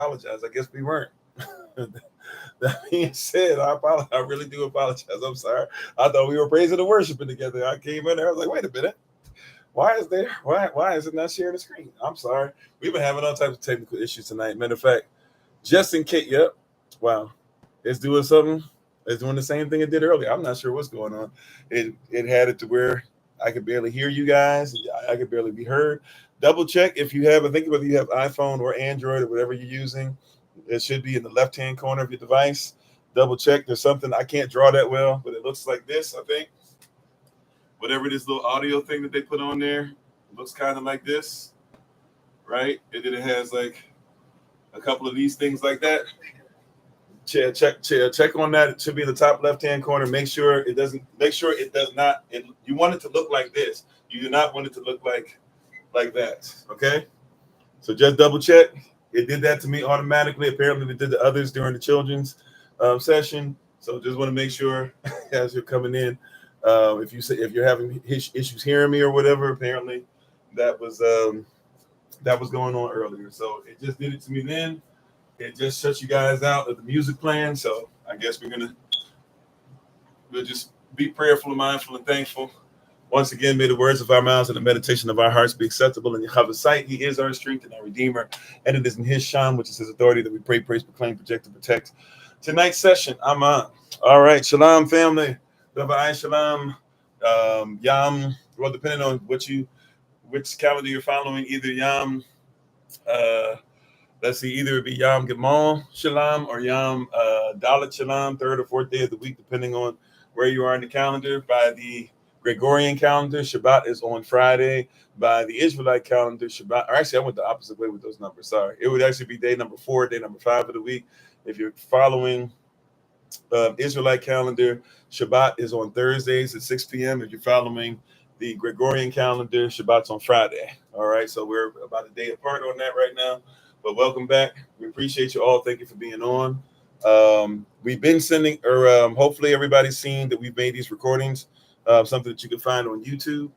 apologize. I guess we weren't. That being said, I apologize. I really do apologize. I'm sorry. I thought we were praising and worshiping together. I came in there. I was like, wait a minute. Why is it not sharing the screen? I'm sorry. We've been having all types of technical issues tonight. Matter of fact, just in case, yep. Wow. It's doing something. It's doing the same thing it did earlier. I'm not sure what's going on. It had it to where I could barely hear you guys. I could barely be heard. Double check if you have, I think whether you have iPhone or Android or whatever you're using, it should be in the left hand corner of your device. Double check. There's something I can't draw that well, but it looks like this, I think. Whatever this little audio thing that they put on there, it looks kind of like this, right? And then it has like a couple of these things like that. Check on that. It should be in the top left hand corner. Make sure it doesn't. Make sure it does not. You want it to look like this. You do not want it to look like that. Okay. So just double check. It did that to me automatically. Apparently, it did to others during the children's session. So just want to make sure as you're coming in, if you're having issues hearing me or whatever, apparently that was going on earlier. So it just did it to me then. It just shuts you guys out of the music playing. So I guess we'll just be prayerful and mindful and thankful. Once again, may the words of our mouths and the meditation of our hearts be acceptable in Yahweh's sight. He is our strength and our redeemer. And it is in his shine, which is his authority, that we pray, praise, proclaim, project, and protect. Tonight's session, I'm on. All right. Shalom, family. Bye-bye. Shalom. Yam. Well, depending on which calendar you're following, either Yam, let's see, either it be Yom Gimal Shalom or Yom Dalit Shalom, third or fourth day of the week, depending on where you are in the calendar. By the Gregorian calendar, Shabbat is on Friday. By the Israelite calendar, Shabbat, or actually, I went the opposite way with those numbers. Sorry. It would actually be day number 4, day number 5 of the week. If you're following Israelite calendar, Shabbat is on Thursdays at 6 p.m. If you're following the Gregorian calendar, Shabbat's on Friday. All right. So we're about a day apart on that right now. But welcome back. We appreciate you all. Thank you for being on. We've been sending, or hopefully everybody's seen that we've made these recordings, something that you can find on YouTube.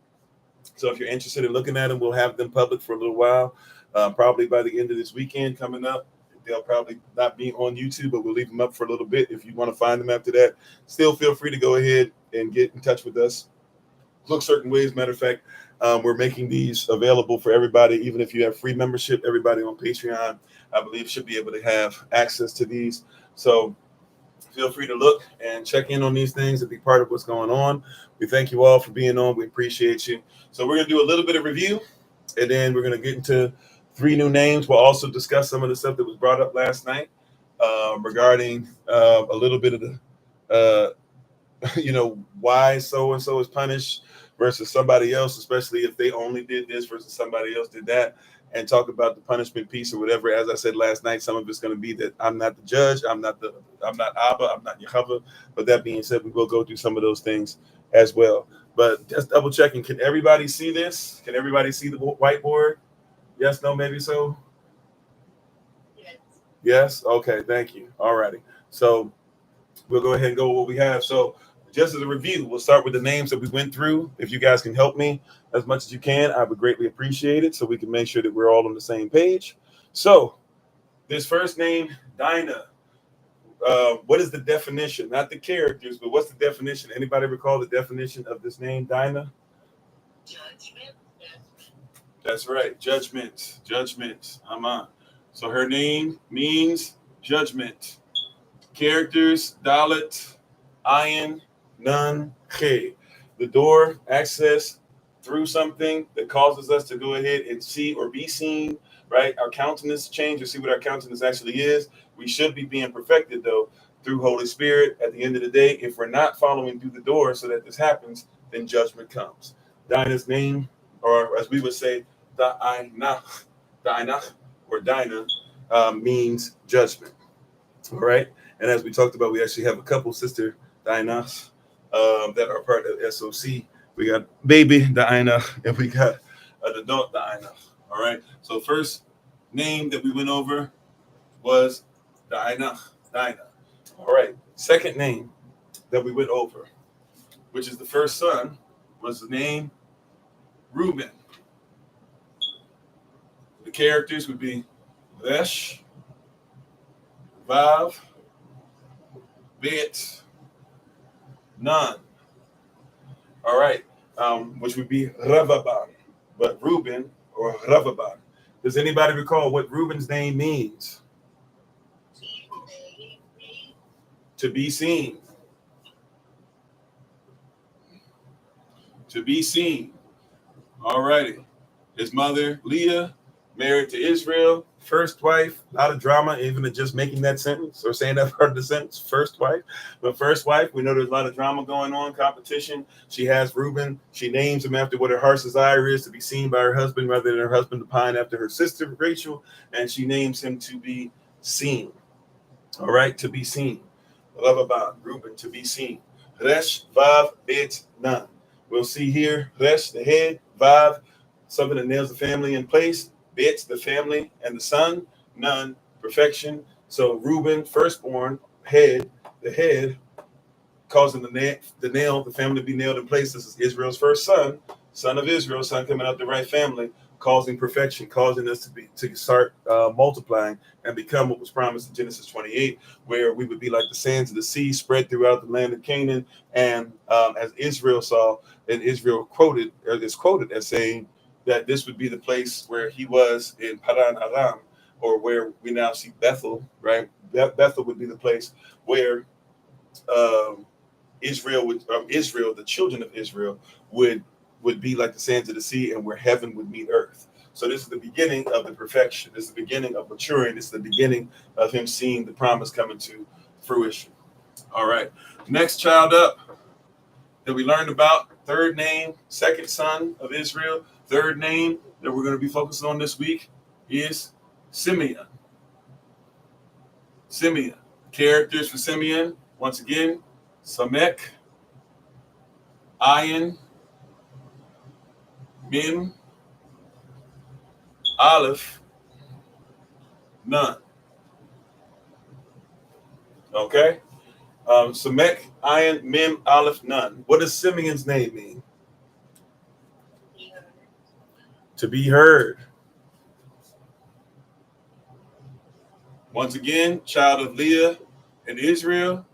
So if you're interested in looking at them, we'll have them public for a little while, probably by the end of this weekend coming up. They'll probably not be on YouTube, but we'll leave them up for a little bit. If you want to find them after that, still feel free to go ahead and get in touch with us. Look certain ways. Matter of fact, we're making these available for everybody. Even if you have free membership, everybody on Patreon, I believe, should be able to have access to these. So feel free to look and check in on these things and be part of what's going on. We thank you all for being on. We appreciate you. So we're going to do a little bit of review, and then we're going to get into 3 new names. We'll also discuss some of the stuff that was brought up last night regarding a little bit of the, why so-and-so is punished versus somebody else, especially if they only did this versus somebody else did that, and talk about the punishment piece or whatever. As I said last night, some of it's going to be that I'm not the judge, I'm not Abba, I'm not Yehovah. But that being said, we will go through some of those things as well. But just double checking, can everybody see this? Can everybody see the whiteboard? Yes, no, maybe so? Yes? Okay, thank you. All righty. So we'll go ahead and go with what we have. So just as a review, we'll start with the names that we went through. If you guys can help me as much as you can, I would greatly appreciate it so we can make sure that we're all on the same page. So this first name, Dinah. What is the definition? Not the characters, but what's the definition? Anybody recall the definition of this name, Dinah? Judgment. That's right. Judgment. Judgment. Aman. So her name means judgment. Characters, Dalit, Ayin, Nun, Che. The door, access through something that causes us to go ahead and see or be seen, right? Our countenance change or see what our countenance actually is. We should be being perfected, though, through Holy Spirit. At the end of the day, if we're not following through the door so that this happens, then judgment comes. Dinah's name, or as we would say, Dinah, or Dinah, means judgment. All right. And as we talked about, we actually have a couple sister Dinahs that are part of SOC. We got baby Dinah and we got an adult Dinah. All right. So first name that we went over was Dinah. All right. Second name that we went over, which is the first son, was the name Reuben. The characters would be Lesh, Vav, Bet, Nun. All right, which would be Ravaban, but Reuben or Ravaban. Does anybody recall what Reuben's name means? To be seen. To be seen. All righty. His mother, Leah, married to Israel, first wife. A lot of drama, even in just making that sentence or saying that part of the sentence, first wife. But first wife, we know there's a lot of drama going on, competition. She has Reuben. She names him after what her heart's desire is, to be seen by her husband rather than her husband to pine after her sister, Rachel. And she names him to be seen. All right, to be seen. Ravaban, Reuben, to be seen. Resh, Vav, Bet, Nun. We'll see here, Resh, the head, Vav, something that nails the family in place, Bet, the family and the son, Nun, perfection. So Reuben, firstborn, head, the head, causing the family to be nailed in place. This is Israel's first son, son of Israel, son coming out the right family, causing perfection, causing us to start multiplying and become what was promised in Genesis 28, where we would be like the sands of the sea spread throughout the land of Canaan. And as Israel saw, and Israel is quoted as saying that this would be the place where he was in Paran Aram, or where we now see Bethel, right? Bethel would be the place where Israel, the children of Israel, would be like the sands of the sea, and where heaven would meet earth. So this is the beginning of the perfection. This is the beginning of maturing. This is the beginning of him seeing the promise coming to fruition. All right. Next child up that we learned about, third name, second son of Israel. Third name that we're going to be focusing on this week is Simeon. Simeon. Characters for Simeon, once again, Samek, Ayin, Mim, Aleph, Nun. Okay? Samek, Ayin, Mim, Aleph, Nun. What does Simeon's name mean? To be heard. Once again, child of Leah and Israel.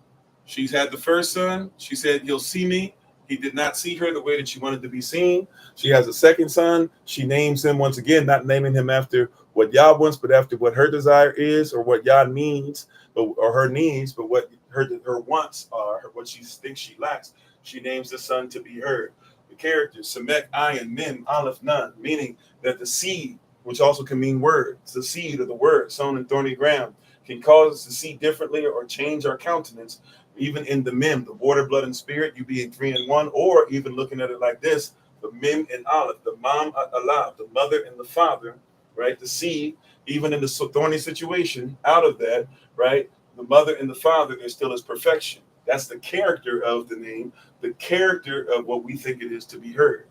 She's had the first son. She said, "You'll see me." He did not see her the way that she wanted to be seen. She has a second son. She names him, once again, not naming him after what Yah wants, but after what her desire is, or what Yah needs, or her needs, but what her wants are, what she thinks she lacks. She names the son to be heard. The characters, Samek, Ayin, Mim, Aleph, Nun, meaning that the seed, which also can mean word, it's the seed of the word sown in thorny ground, can cause us to see differently or change our countenance. Even in the Mim, the water, blood, and spirit, you being 3 in 1, or even looking at it like this, the Mim and Aleph, the Mam Aleph, the mother and the father, right? The seed, even in the thorny situation, out of that, right? The mother and the father, there still is perfection. That's the character of the name, the character of what we think it is to be heard.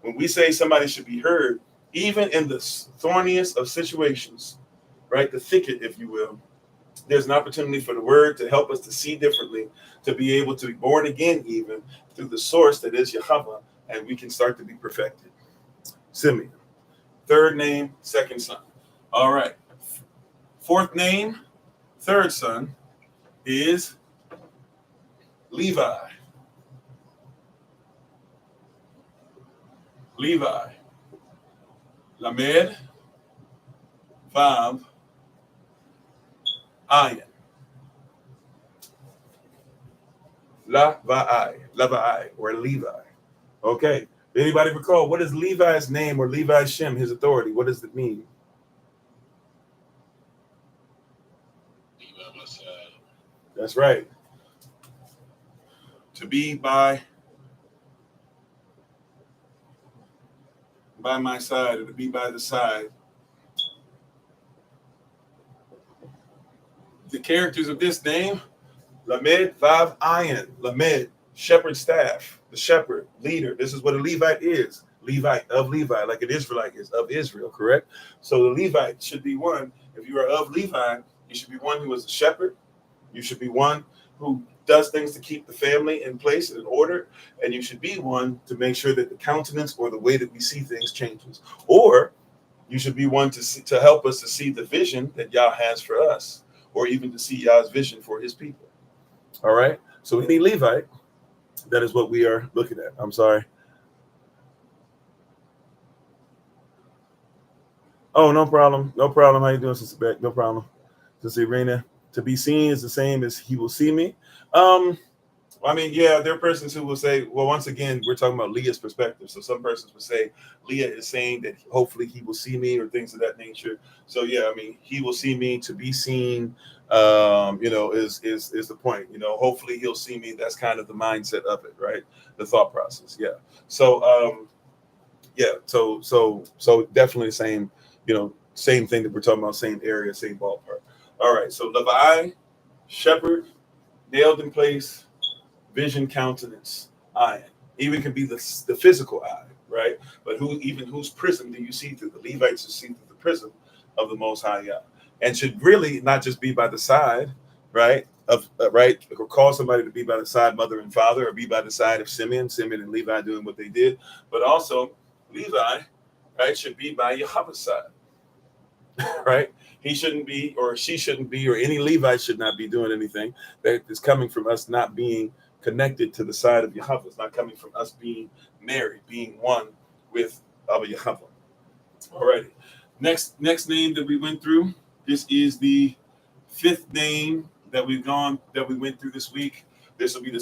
When we say somebody should be heard, even in the thorniest of situations, right? The thicket, if you will, there's an opportunity for the word to help us to see differently, to be able to be born again, even through the source that is Yahweh, and we can start to be perfected. Simeon, third name, second son. All right. Fourth name, third son is Levi. Levi. Lamed, Vav, Ayin. Levi, or Levi. Okay. Anybody recall, what is Levi's name or Levi's Shem, his authority? What does it mean? That's right. To be by my side, or to be by the side. The characters of this name, Lamed, Vav, Ayin. Lamed, shepherd staff, the shepherd, leader. This is what a Levite is. Levite, of Levi, like an Israelite is of Israel, correct? So the Levite should be one, if you are of Levi, you should be one who is a shepherd. You should be one who does things to keep the family in place and in order. And you should be one to make sure that the countenance or the way that we see things changes. Or you should be one to help us to see the vision that Yah has for us. or even to see Yah's vision for his people. All right. So any Levite, that is what we are looking at. I'm sorry. Oh, no problem. No problem. How you doing, Sister Beck? No problem. Sister Irina. To be seen is the same as he will see me. I mean, yeah, there are persons who will say, well, once again, we're talking about Leah's perspective. So some persons would say Leah is saying that hopefully he will see me or things of that nature. So yeah, I mean, he will see me, to be seen, is the point. Hopefully he'll see me. That's kind of the mindset of it, right? The thought process. Yeah. So so definitely same, same thing that we're talking about, same area, same ballpark. All right. So Levi, shepherd, nailed in place, vision, countenance, eye. Even can be the physical eye, right? But whose prism do you see through? The Levites see through the prism of the Most High Yah, and should really not just be by the side, right? Right, or call somebody to be by the side, mother and father, or be by the side of Simeon and Levi doing what they did, but also Levi, right, should be by Yahweh's side, right? He shouldn't be, or she shouldn't be, or any Levite should not be doing anything that is coming from us not being connected to the side of Yahweh. It's not coming from us being married, being one with Abba Yahweh. Alrighty. Next name that we went through. This is the fifth name that we went through this week. This will be the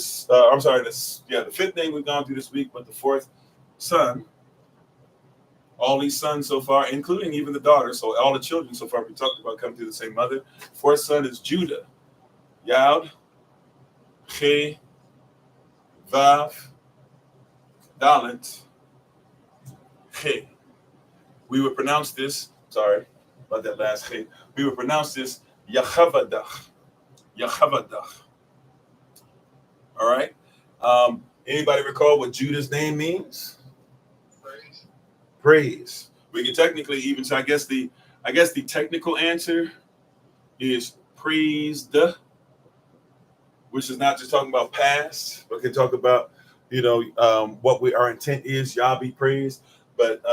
fifth name we've gone through this week, but the fourth son. All these sons so far, including even the daughter, so all the children so far we talked about come through the same mother. Fourth son is Judah. Yad, Che, Vav, Dalet, Che. We would pronounce this, sorry about that last Che. We would pronounce this Yachavadach. Yachavadach. All right. Anybody recall what Judah's name means? Praise. We can technically even say, I guess the technical answer is praised, which is not just talking about past, but can talk about what our intent is. Yah be praised, but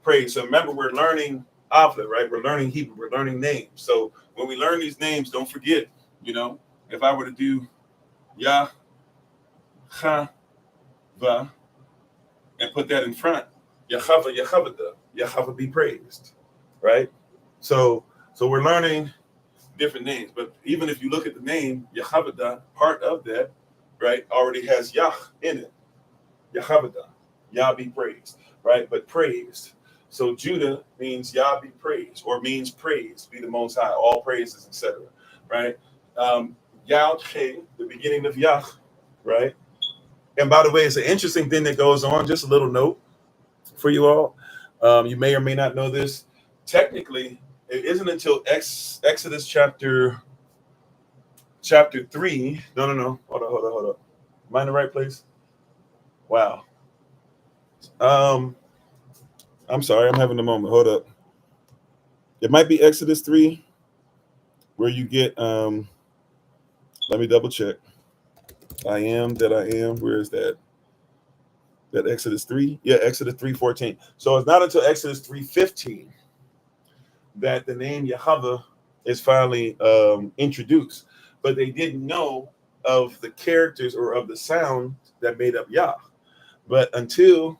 praise. So remember, we're learning Avla, right? We're learning Hebrew. We're learning names. So when we learn these names, don't forget. If I were to do Yah, Ha, Va, and put that in front. Yahweh be praised, right? So we're learning different names, but even if you look at the name Yahweh, part of that, right, already has Yah in it. Yahweh, Yah be praised, right? But praised. So Judah means Yah be praised, or means praise, be the Most High, all praises, etc. Right? Yad He, the beginning of Yah, right? And by the way, it's an interesting thing that goes on. Just a little note for you all. You may or may not know this. Technically, it isn't until Exodus chapter 3. No. Hold on. Am I in the right place? Wow. I'm sorry. I'm having a moment. Hold up. It might be Exodus 3 where you get, let me double check. I am. Where is that? That Exodus 3? Yeah, Exodus 3:14. So it's not until Exodus 3:15 that the name Yahweh is finally introduced. But they didn't know of the characters or of the sound that made up Yah. But until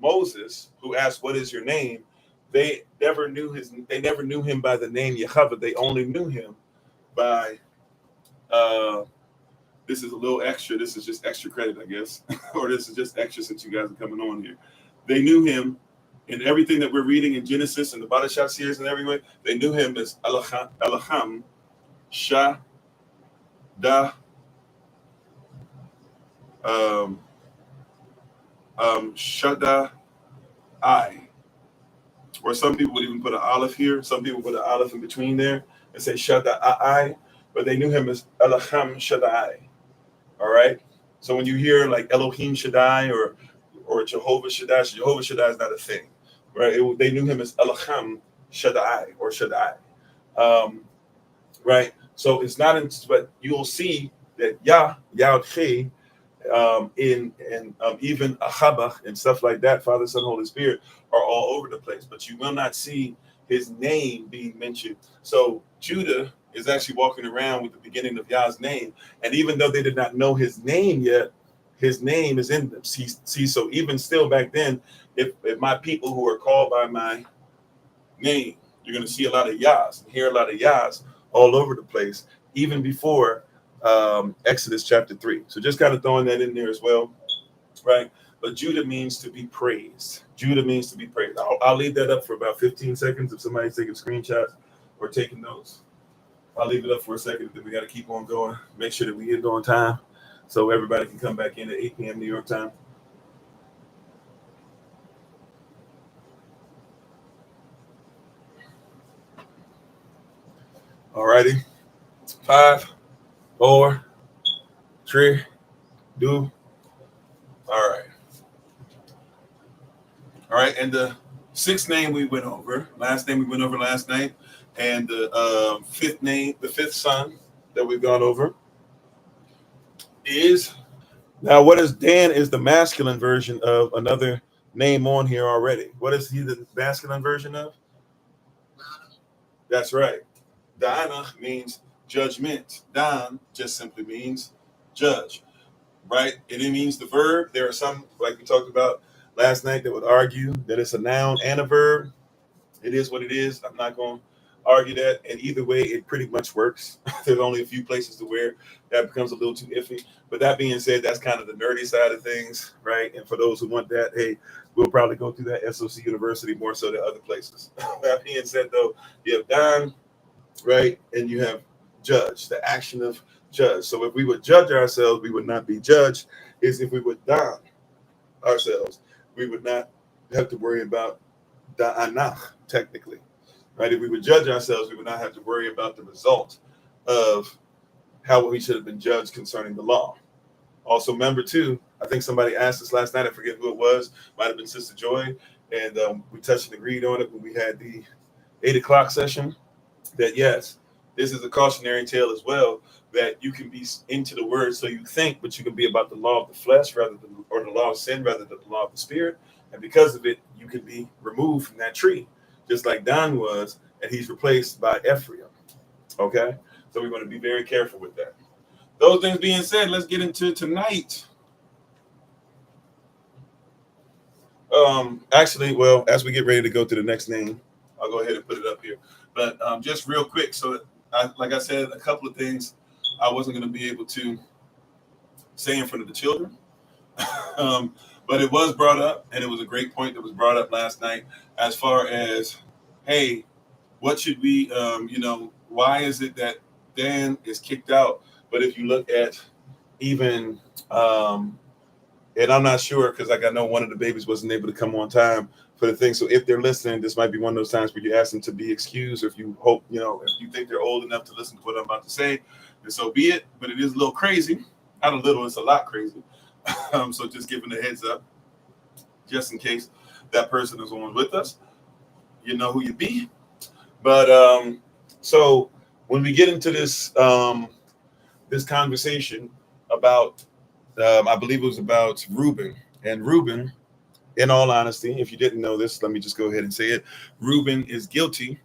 Moses, who asked, "What is your name?" They never knew him by the name Yahweh. They only knew him by this is a little extra. This is just extra credit, I guess. Or this is just extra since you guys are coming on here. They knew him in everything that we're reading in Genesis and the Badashah series and everywhere. They knew him as Elohim, Shah, Da, Shada, I. Or some people would even put an aleph here. Some people put an aleph in between there and say Shada, I. But they knew him as Elohim Shaddai. All right. So when you hear like Elohim Shaddai or Jehovah Shaddai is not a thing, right? They knew him as Elohim Shaddai or Shaddai, right? So it's not, but you'll see that Yahweh, in even Achabach and stuff like that, Father, Son, Holy Spirit are all over the place, but you will not see his name being mentioned. So Judah is actually walking around with the beginning of Yah's name. And even though they did not know his name yet, his name is in them. See, so even still back then, if my people who are called by my name, you're going to see a lot of Yahs and hear a lot of Yahs all over the place, even before Exodus chapter 3. So just kind of throwing that in there as well, right? But Judah means to be praised. Judah means to be praised. I'll leave that up for about 15 seconds if somebody's taking screenshots or taking notes. I'll leave it up for a second, then we got to keep on going. Make sure that we end on time so everybody can come back in at 8 p.m. New York time. All righty. 5, 4, 3, 2. All right. All right. And the sixth name we went over, last name we went over last night, and the fifth name, the fifth son that we've gone over is, now what is Dan is the masculine version of another name on here already. What is he the masculine version of? That's right. Dana means judgment. Dan just simply means judge, right? And it means the verb. There are some, like we talked about last night, that would argue that it's a noun and a verb. It is what it is. I'm not going to argue that. And either way, it pretty much works. There's only a few places to where that becomes a little too iffy. But that being said, that's kind of the nerdy side of things, right? And for those who want that, hey, we'll probably go through that SOC University more so than other places. That being said, though, you have Don, right? And you have judge, the action of judge. So if we would judge ourselves, we would not be judged. Is if we would Don ourselves, we would not have to worry about Da'anach, technically, right? If we would judge ourselves, we would not have to worry about the result of how we should have been judged concerning the law. Also, remember too, I think somebody asked us last night, I forget who it was, might have been Sister Joy, and we touched and agreed on it when we had the 8 o'clock session, that yes, this is a cautionary tale as well, that you can be into the word so you think, but you can be about the law of the flesh rather than, or the law of sin rather than the law of the spirit. And because of it, you can be removed from that tree, just like Don was, and he's replaced by Ephraim. Okay? So we're going to be very careful with that. Those things being said, let's get into tonight. Actually, well, as we get ready to go to the next name, I'll go ahead and put it up here. But just real quick, so like I said, a couple of things I wasn't going to be able to say in front of the children. But it was brought up, and it was a great point that was brought up last night as far as, hey, what should we, why is it that Dan is kicked out? But if you look at even, and I'm not sure because like I know one of the babies wasn't able to come on time for the thing. So if they're listening, this might be one of those times where you ask them to be excused, or if you hope, if you think they're old enough to listen to what I'm about to say, and so be it. But it is a little crazy. Not a little, it's a lot crazy. So just giving a heads up, just in case that person is on with us, you know who you be. But so when we get into this this conversation about, I believe it was about Reuben, and Reuben, in all honesty, if you didn't know this, let me just go ahead and say it. Reuben is guilty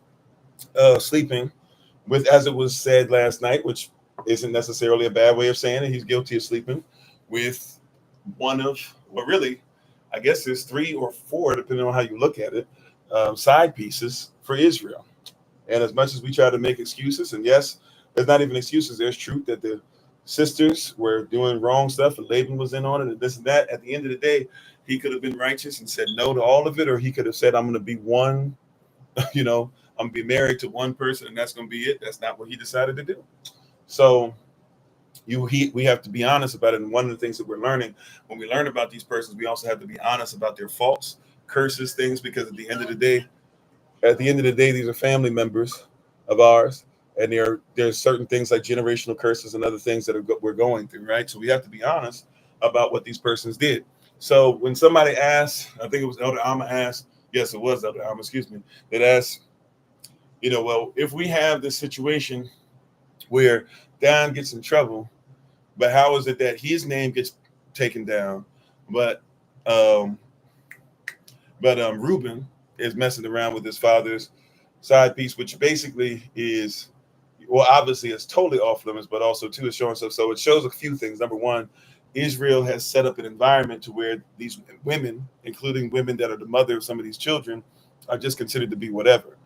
of sleeping with, as it was said last night, which isn't necessarily a bad way of saying it. He's guilty of sleeping with one of, well, really, I guess there's 3 or 4, depending on how you look at it, side pieces for Israel. And as much as we try to make excuses, and yes, there's not even excuses, there's truth that the sisters were doing wrong stuff and Laban was in on it and this and that. At the end of the day, he could have been righteous and said no to all of it, or he could have said, I'm going to be one, I'm going to be married to one person and that's going to be it. That's not what he decided to do. So we have to be honest about it. And one of the things that we're learning when we learn about these persons, we also have to be honest about their faults, curses, things, because at the end of the day, these are family members of ours, and there's certain things like generational curses and other things that we're going through, right? So we have to be honest about what these persons did. So when somebody asked, I think it was Elder Alma asked, yes, it was Elder Alma, excuse me, that asked, well, if we have this situation where Dan gets in trouble, but how is it that his name gets taken down, but Reuben is messing around with his father's side piece, which basically is, well, obviously it's totally off limits, but also too is showing stuff. So it shows a few things. Number one, Israel has set up an environment to where these women, including women that are the mother of some of these children, are just considered to be whatever.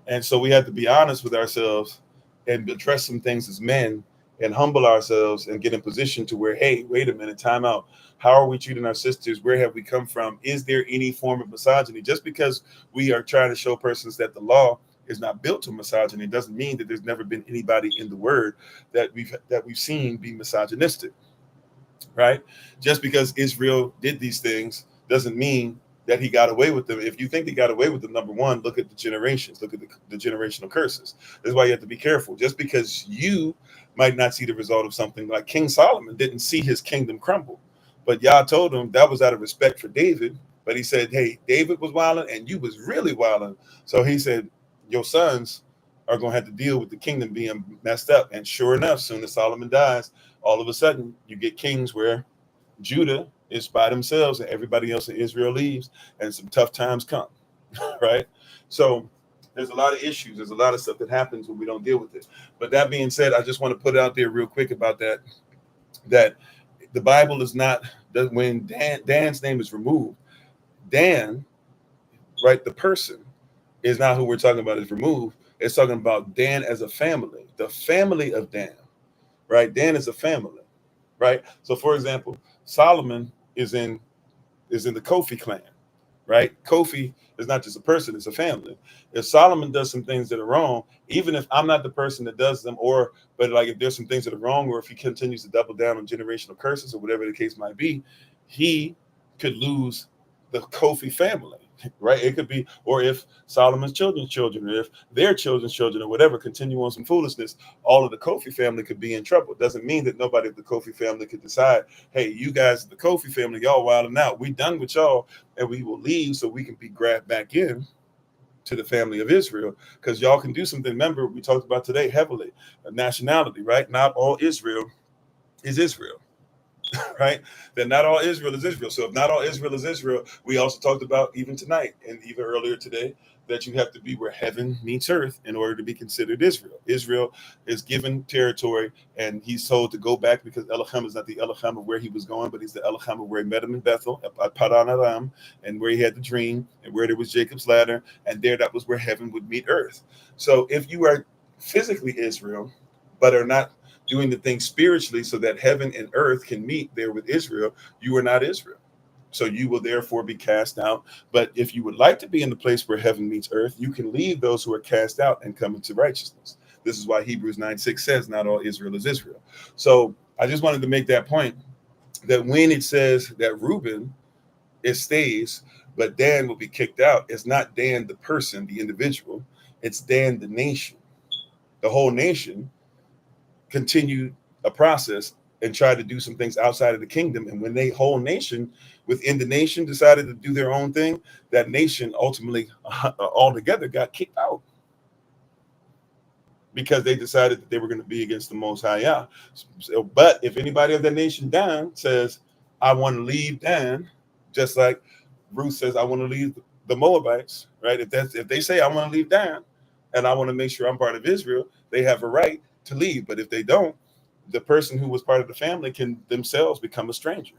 And so we have to be honest with ourselves and address some things as men and humble ourselves and get in position to where, hey, wait a minute, time out. How are we treating our sisters? Where have we come from? Is there any form of misogyny? Just because we are trying to show persons that the law is not built to misogyny doesn't mean that there's never been anybody in the word that we've seen be misogynistic, right? Just because Israel did these things doesn't mean that he got away with them. If you think he got away with them, number one, look at the generations, look at the generational curses. That's why you have to be careful. Just because you might not see the result of something, like King Solomon didn't see his kingdom crumble, but Yah told him that was out of respect for David. But he said, hey, David was wilding and you was really wilding. So he said, your sons are going to have to deal with the kingdom being messed up. And sure enough, soon as Solomon dies, all of a sudden you get kings where Judah is by themselves and everybody else in Israel leaves, and some tough times come, right? So there's a lot of issues. There's a lot of stuff that happens when we don't deal with it. But that being said, I just want to put it out there real quick about that the Bible is not, that when Dan's name is removed, Dan, right, the person is not who we're talking about is removed. It's talking about Dan as a family, the family of Dan, right? Dan is a family, right? So for example, Solomon is in the Kofi clan, right? Kofi is not just a person, it's a family. If Solomon does some things that are wrong, even if I'm not the person that does them, but like if there's some things that are wrong, or if he continues to double down on generational curses or whatever the case might be, he could lose the Kofi family, right? It could be, or if Solomon's children, or if their children's children or whatever continue on some foolishness, all of the Kofi family could be in trouble. It doesn't mean that nobody of the Kofi family could decide, hey, you guys, the Kofi family, y'all wilding out. We done with y'all, and we will leave so we can be grabbed back in to the family of Israel, because y'all can do something. Remember, we talked about today heavily, nationality, right? Not all Israel is Israel. Right? That not all Israel is Israel. So if not all Israel is Israel, we also talked about even tonight and even earlier today that you have to be where heaven meets earth in order to be considered Israel. Israel is given territory, and he's told to go back, because Elohim is not the Elohim of where he was going, but he's the Elohim of where he met him in Bethel, at Padan Aram, and where he had the dream, and where there was Jacob's ladder, and there that was where heaven would meet earth. So if you are physically Israel, but are not doing the thing spiritually so that heaven and earth can meet there with Israel, you are not Israel. So you will therefore be cast out. But if you would like to be in the place where heaven meets earth, you can leave those who are cast out and come into righteousness. This is why Hebrews 9:6 says, not all Israel is Israel. So I just wanted to make that point, that when it says that Reuben, it stays, but Dan will be kicked out, it's not Dan the person, the individual, it's Dan the nation. The whole nation continued a process and tried to do some things outside of the kingdom. And when they whole nation within the nation decided to do their own thing, that nation ultimately altogether got kicked out, because they decided that they were going to be against the Most High Yah. So, but if anybody of that nation Dan says, I want to leave Dan, just like Ruth says, I want to leave the Moabites, right? If they say I want to leave Dan and I want to make sure I'm part of Israel, they have a right to leave. But if they don't, the person who was part of the family can themselves become a stranger,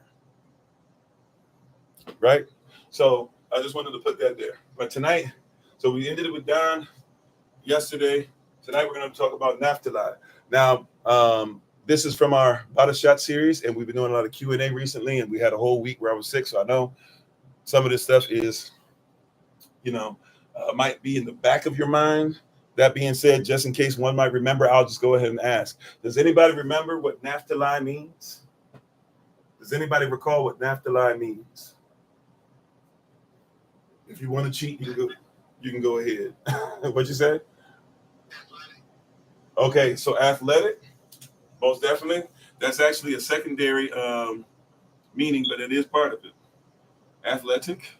right? So I just wanted to put that there. But tonight, so we ended it with Dan yesterday. Tonight we're going to talk about Naphtali. Now, this is from our Bada Shot series, and we've been doing a lot of Q&A recently, and we had a whole week where I was sick, so I know some of this stuff is, might be in the back of your mind. That being said, just in case one might remember, I'll just go ahead and ask. Does anybody remember what Naphtali means? Does anybody recall what Naphtali means? If you want to cheat, you can go ahead. What'd you say? Okay, so athletic, most definitely. That's actually a secondary meaning, but it is part of it. Athletic.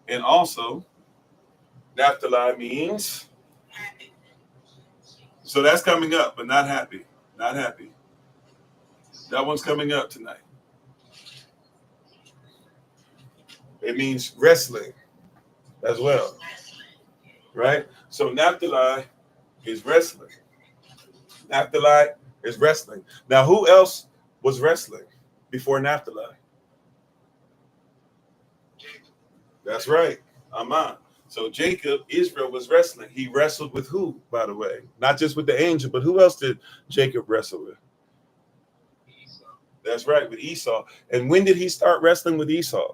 And also, Naphtali means, so that's coming up, but not happy. Not happy. That one's coming up tonight. It means wrestling as well. right? So Naphtali is wrestling. Naphtali is wrestling. Now, who else was wrestling before Naphtali? That's right. Aman. So Jacob, Israel was wrestling. He wrestled with who, by the way? Not just with the angel, but who else did Jacob wrestle with? That's right, with Esau. And when did he start wrestling with Esau?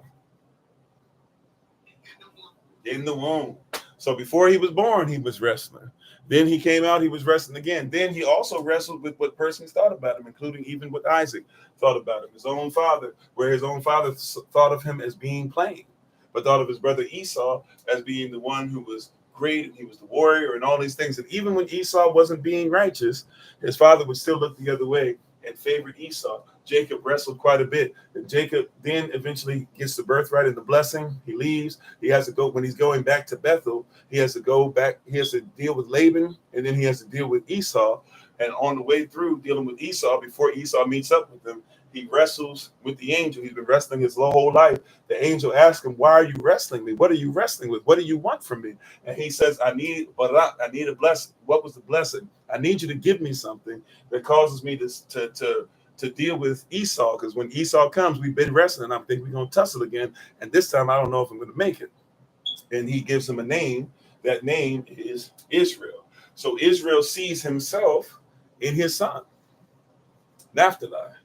In the womb. So before he was born, he was wrestling. Then he came out, he was wrestling again. Then he also wrestled with what persons thought about him, including even what Isaac thought about him, his own father, where his own father thought of him as being plain, but thought of his brother Esau as being the one who was great and he was the warrior and all these things. And even when Esau wasn't being righteous, his father would still look the other way and favored Esau. Jacob wrestled quite a bit. And Jacob then eventually gets the birthright and the blessing. He leaves. He has to go, when he's going back to Bethel, he has to go back. He has to deal with Laban, and then he has to deal with Esau. And on the way through dealing with Esau, before Esau meets up with him, he wrestles with the angel. He's been wrestling his whole life. The angel asks him, "Why are you wrestling me? What are you wrestling with? What do you want from me?" And he says, I need a blessing. What was the blessing? I need you to give me something that causes me to deal with Esau, because when Esau comes, we've been wrestling. I think we're going to tussle again. And this time, I don't know if I'm going to make it. And he gives him a name. That name is Israel. So Israel sees himself in his son, Naphtali,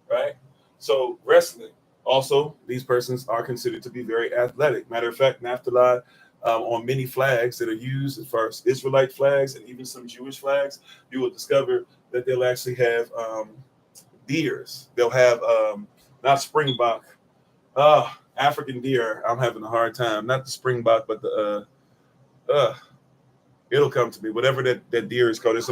right? So wrestling. Also, these persons are considered to be very athletic. Matter of fact, Naphtali, on many flags that are used as far as Israelite flags and even some Jewish flags, you will discover that they'll actually have deers. They'll have not springbok, African deer. I'm having a hard time. Not the springbok, but the it'll come to me. Whatever that deer is called. It's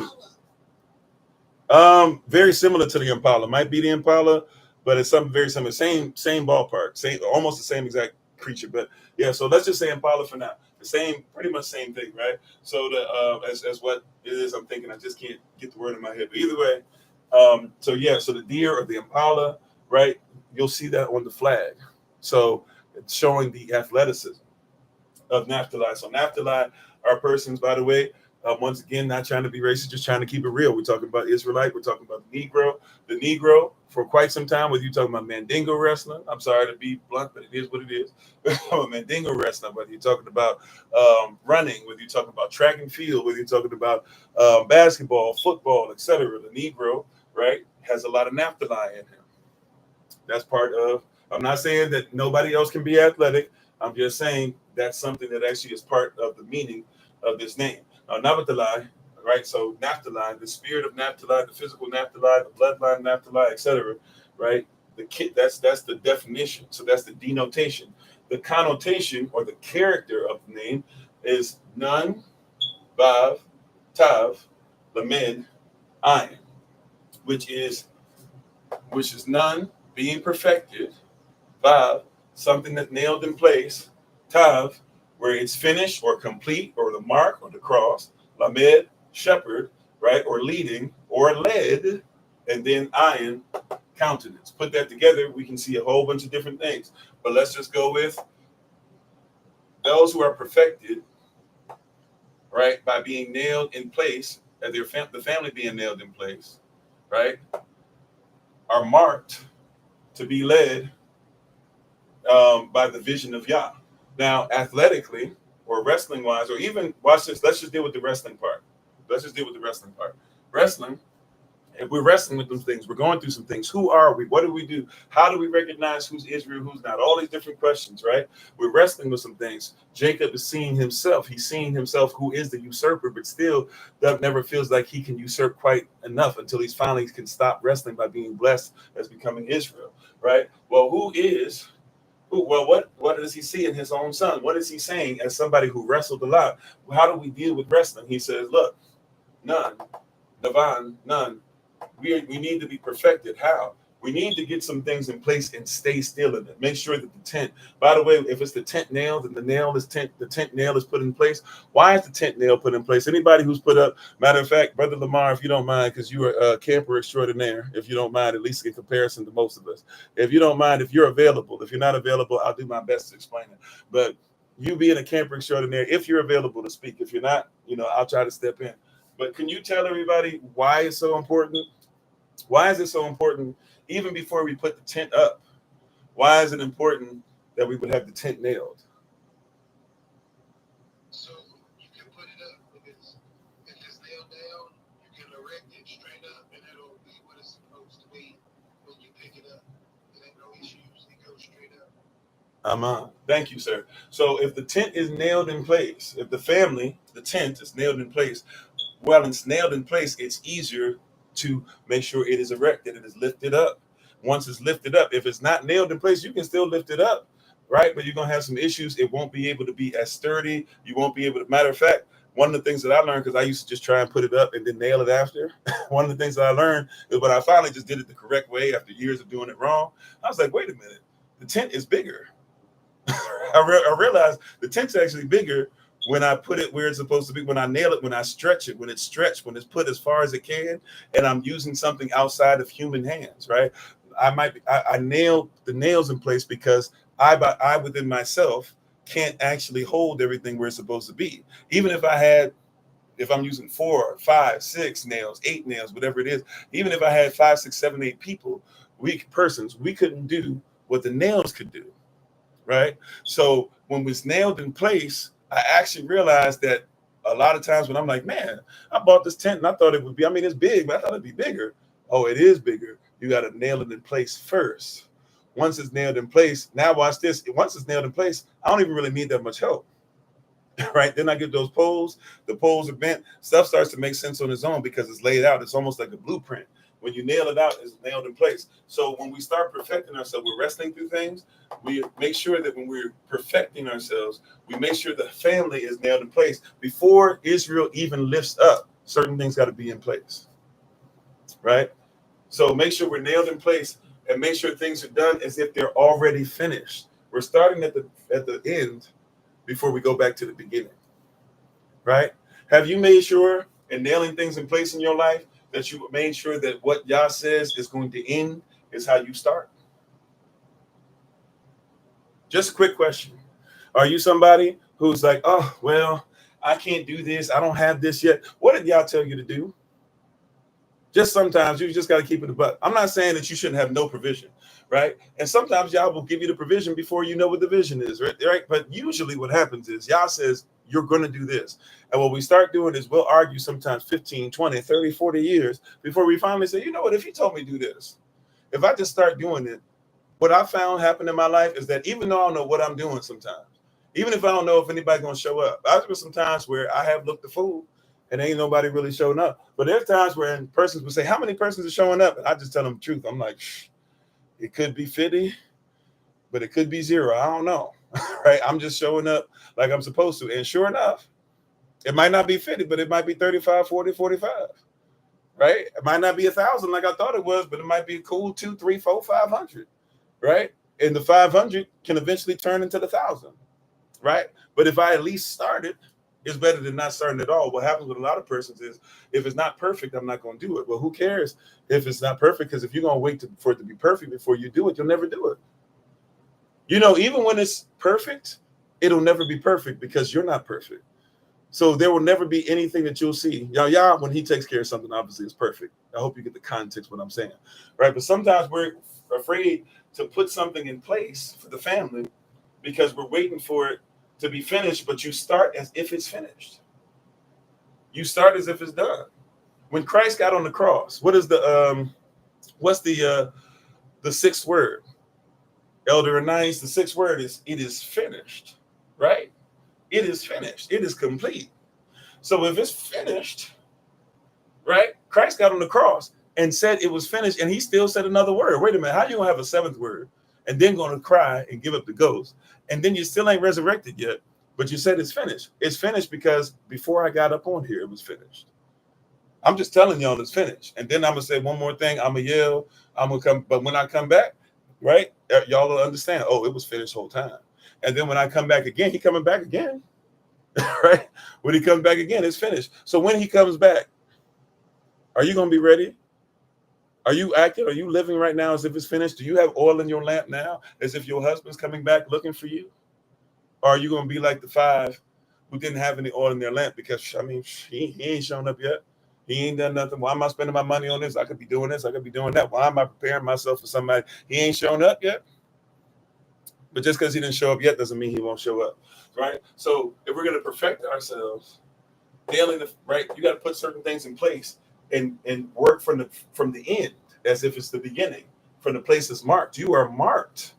very similar to the impala. Might be the impala, but it's something very similar. Same ballpark. Same, almost the same exact creature. But yeah, so let's just say impala for now. The same, pretty much same thing, right? So the as what it is, I'm thinking. I just can't get the word in my head. But either way, so yeah, so the deer or the impala, right? You'll see that on the flag. So it's showing the athleticism of Naphtali. So Naphtali are persons, by the way, once again, not trying to be racist, just trying to keep it real. We're talking about Israelite. We're talking about the Negro. The Negro, for quite some time, whether you're talking about Mandingo wrestling, I'm sorry to be blunt, but it is what it is. Mandingo wrestling, whether you're talking about running, whether you're talking about track and field, whether you're talking about basketball, football, etc. The Negro, right, has a lot of Naphtali in him. That's part of, I'm not saying that nobody else can be athletic. I'm just saying that's something that actually is part of the meaning of this name. Naphtali, right? So Naphtali, the spirit of Naphtali, the physical Naphtali, the bloodline Naphtali, etc. Right? The kid, that's the definition. So that's the denotation. The connotation or the character of the name is Nun, Vav, Tav, Lamed, Ayin, which is Nun, being perfected, Vav, something that's nailed in place, Tav, where it's finished or complete, or the mark or the cross, Lamed, shepherd, right, or leading or led, and then Ayin, countenance. Put that together, we can see a whole bunch of different things. But let's just go with those who are perfected, right, by being nailed in place, and the family being nailed in place, right, are marked to be led by the vision of Yah. Now, athletically or wrestling wise, or even watch this, let's just deal with the wrestling part. Wrestling, if we're wrestling with those things, we're going through some things. Who are we? What do we do? How do we recognize who's Israel, who's not? All these different questions, right? We're wrestling with some things. Jacob is seeing himself. He's seeing himself who is the usurper, but still that never feels like he can usurp quite enough until he's finally can stop wrestling by being blessed as becoming Israel, right? Well, what does he see in his own son? What is he saying as somebody who wrestled a lot? How do we deal with wrestling? He says, look, none, Navan, none. We need to be perfected. How? We need to get some things in place and stay still in it. Make sure that the tent, by the way, if it's the tent nail, then the tent nail is put in place. Why is the tent nail put in place? Anybody who's put up, matter of fact, Brother Lamar, if you don't mind, because you are a camper extraordinaire, if you don't mind, at least in comparison to most of us. If you don't mind, if you're available, if you're not available, I'll do my best to explain it. But you being a camper extraordinaire, if you're available to speak. If you're not, I'll try to step in. But can you tell everybody why it's so important? Why is it so important even before we put the tent up? Why is it important that we would have the tent nailed? So you can put it up because if it's nailed down, you can erect it straight up and it'll be what it's supposed to be when you pick it up. It ain't no issues. It goes straight up. Thank you, sir. So if the tent is nailed in place, if the tent is nailed in place, while it's nailed in place, it's easier to make sure it is erected, it is lifted up. Once it's lifted up, if it's not nailed in place, you can still lift it up, right? But you're going to have some issues. It won't be able to be as sturdy. You won't be able to, matter of fact, one of the things that I learned, because I used to just try and put it up and then nail it after. One of the things that I learned is when I finally just did it the correct way after years of doing it wrong, I was like, wait a minute, the tent is bigger. I realized the tent's actually bigger when I put it where it's supposed to be, when I nail it, when I stretch it, when it's stretched, when it's put as far as it can, and I'm using something outside of human hands, right? I nailed the nails in place because I within myself can't actually hold everything where it's supposed to be. Even if I'm using 4, 5, 6 nails, 8 nails, whatever it is, even if I had 5, 6, 7, 8 people, we couldn't do what the nails could do. Right. So when it's nailed in place, I actually realized that a lot of times when I'm like, man, I bought this tent and I thought it would be, it's big, but I thought it'd be bigger. Oh, it is bigger. You got to nail it in place first. Once it's nailed in place, now watch this. Once it's nailed in place, I don't even really need that much help. Right. Then I get those poles, the poles are bent, stuff starts to make sense on its own because it's laid out. It's almost like a blueprint. When you nail it out, it's nailed in place. So when we start perfecting ourselves, we're wrestling through things. We make sure that when we're perfecting ourselves, we make sure the family is nailed in place. Before Israel even lifts up, certain things got to be in place. Right? So make sure we're nailed in place and make sure things are done as if they're already finished. We're starting at the end before we go back to the beginning. Right? Have you made sure in nailing things in place in your life that you made sure that what Yah says is going to end is how you start? Just a quick question. Are you somebody who's like, oh, well, I can't do this. I don't have this yet. What did Yah tell you to do? Just sometimes you just got to keep it above. I'm not saying that you shouldn't have no provision, right? And sometimes Yah will give you the provision before you know what the vision is, right? But usually what happens is Yah says, you're going to do this. And what we start doing is we'll argue sometimes 15, 20, 30, 40 years before we finally say, you know what, if he told me to do this, if I just start doing it, what I found happen in my life is that even though I don't know what I'm doing sometimes, even if I don't know if anybody's going to show up, there's been some times where I have looked the fool and ain't nobody really showing up. But there's times where persons will say, how many persons are showing up? And I just tell them the truth. I'm like, it could be 50, but it could be 0. I don't know. Right? I'm just showing up like I'm supposed to. And sure enough, it might not be 50, but it might be 35, 40, 45. Right? It might not be 1,000 like I thought it was, but it might be a cool 2, 3, 4, 500. Right? And the 500 can eventually turn into the 1,000. Right? But if I at least started, it's better than not starting at all. What happens with a lot of persons is if it's not perfect, I'm not going to do it. Well, who cares if it's not perfect? Because if you're going to wait for it to be perfect before you do it, you'll never do it. Even when it's perfect, it'll never be perfect because you're not perfect. So there will never be anything that you'll see. Yah, when he takes care of something, obviously it's perfect. I hope you get the context of what I'm saying. Right? But sometimes we're afraid to put something in place for the family because we're waiting for it to be finished, but you start as if it's finished. You start as if it's done. When Christ got on the cross, what's the sixth word? Elder Ananias, the sixth word is it is finished, right? It is finished. It is complete. So if it's finished, right? Christ got on the cross and said it was finished, and he still said another word. Wait a minute, how are you gonna have a seventh word and then gonna cry and give up the ghost? And then you still ain't resurrected yet, but you said it's finished. It's finished because before I got up on here, it was finished. I'm just telling y'all it's finished. And then I'm gonna say one more thing. I'm gonna yell. I'm gonna come, but when I come back, right, y'all will understand. Oh, it was finished the whole time. And then when I come back again, he coming back again, right? When he comes back again, it's finished. So when he comes back, are you gonna be ready? Are you acting? Are you living right now as if it's finished? Do you have oil in your lamp now, as if your husband's coming back looking for you? Or are you going to be like the 5 who didn't have any oil in their lamp? Because, I mean, he ain't shown up yet. He ain't done nothing. Why am I spending my money on this? I could be doing this. I could be doing that. Why am I preparing myself for somebody? He ain't shown up yet. But just because he didn't show up yet doesn't mean he won't show up, right? So if we're going to perfect ourselves daily, right, you got to put certain things in place and work from the end as if it's the beginning, from the place that's marked. You are marked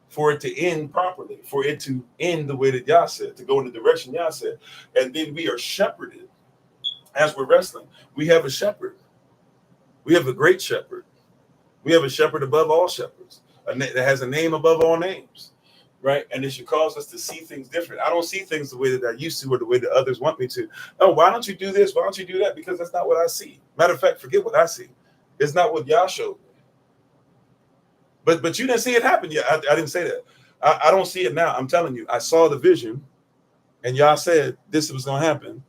for it to end properly, for it to end the way that Yah said, to go in the direction Yah said. And then we are shepherded as we're wrestling. We have a shepherd. We have a great shepherd. We have a shepherd above all shepherds, that has a name above all names, right? And it should cause us to see things different. I don't see things the way that I used to or the way that others want me to. Oh, why don't you do this? Why don't you do that? Because that's not what I see. Matter of fact, forget what I see. It's not what Yah showed me. But you didn't see it happen yet. I didn't say that. I don't see it now. I'm telling you, I saw the vision, and Yah said this was going to happen.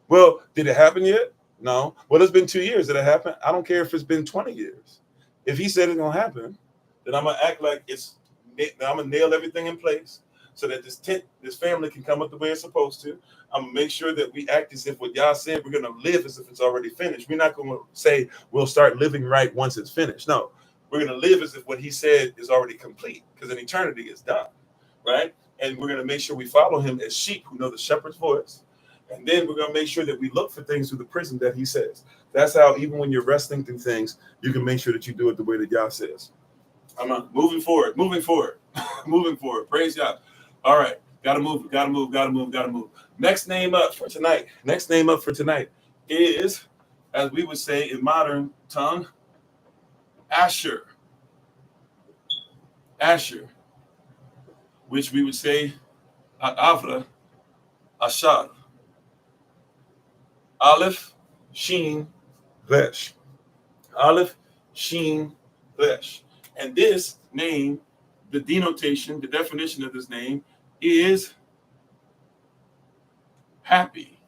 Well, did it happen yet? No. Well, it's been 2 years. Did it happen? I don't care if it's been 20 years. If he said it's going to happen, then I'm going to act like I'm going to nail everything in place so that this family can come up the way it's supposed to. I'm going to make sure that we act as if what Yah said, we're going to live as if it's already finished. We're not going to say we'll start living right once it's finished. No. We're going to live as if what he said is already complete, because in eternity it's done, right? And we're going to make sure we follow him as sheep who know the shepherd's voice. And then we're going to make sure that we look for things through the prism that he says. That's how, even when you're wrestling through things, you can make sure that you do it the way that Yah says. I'm moving forward. Moving forward. Praise Yah. All right. Got to move. Next name up for tonight is, as we would say in modern tongue, Asher, which we would say Avra, Ashar, Aleph, Shin, Resh. Aleph, Shin, Resh. And this name, the denotation, the definition of this name is happy.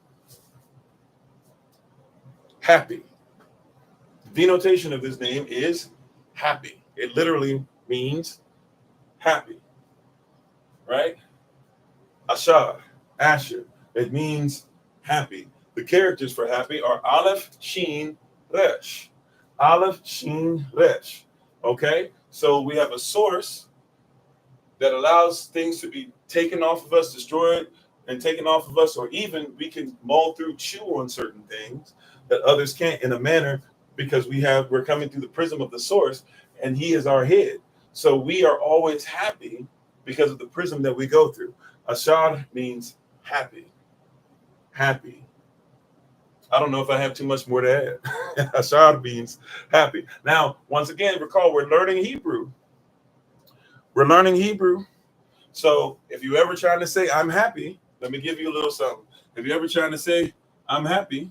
Happy. The denotation of this name is happy. It literally means happy, right? Ashar, Asher. It means happy. The characters for happy are Aleph, Shin, Resh. Aleph, Shin, Resh. Okay? So we have a source that allows things to be taken off of us, destroyed and taken off of us, or even we can mull through, chew on certain things that others can't in a manner, because we're coming through the prism of the source, and he is our head. So we are always happy because of the prism that we go through. Ashar means happy. Happy. I don't know if I have too much more to add. Ashar means happy. Now, once again, recall, we're learning Hebrew. So if you ever trying to say, I'm happy, let me give you a little something. If you're ever trying to say, I'm happy,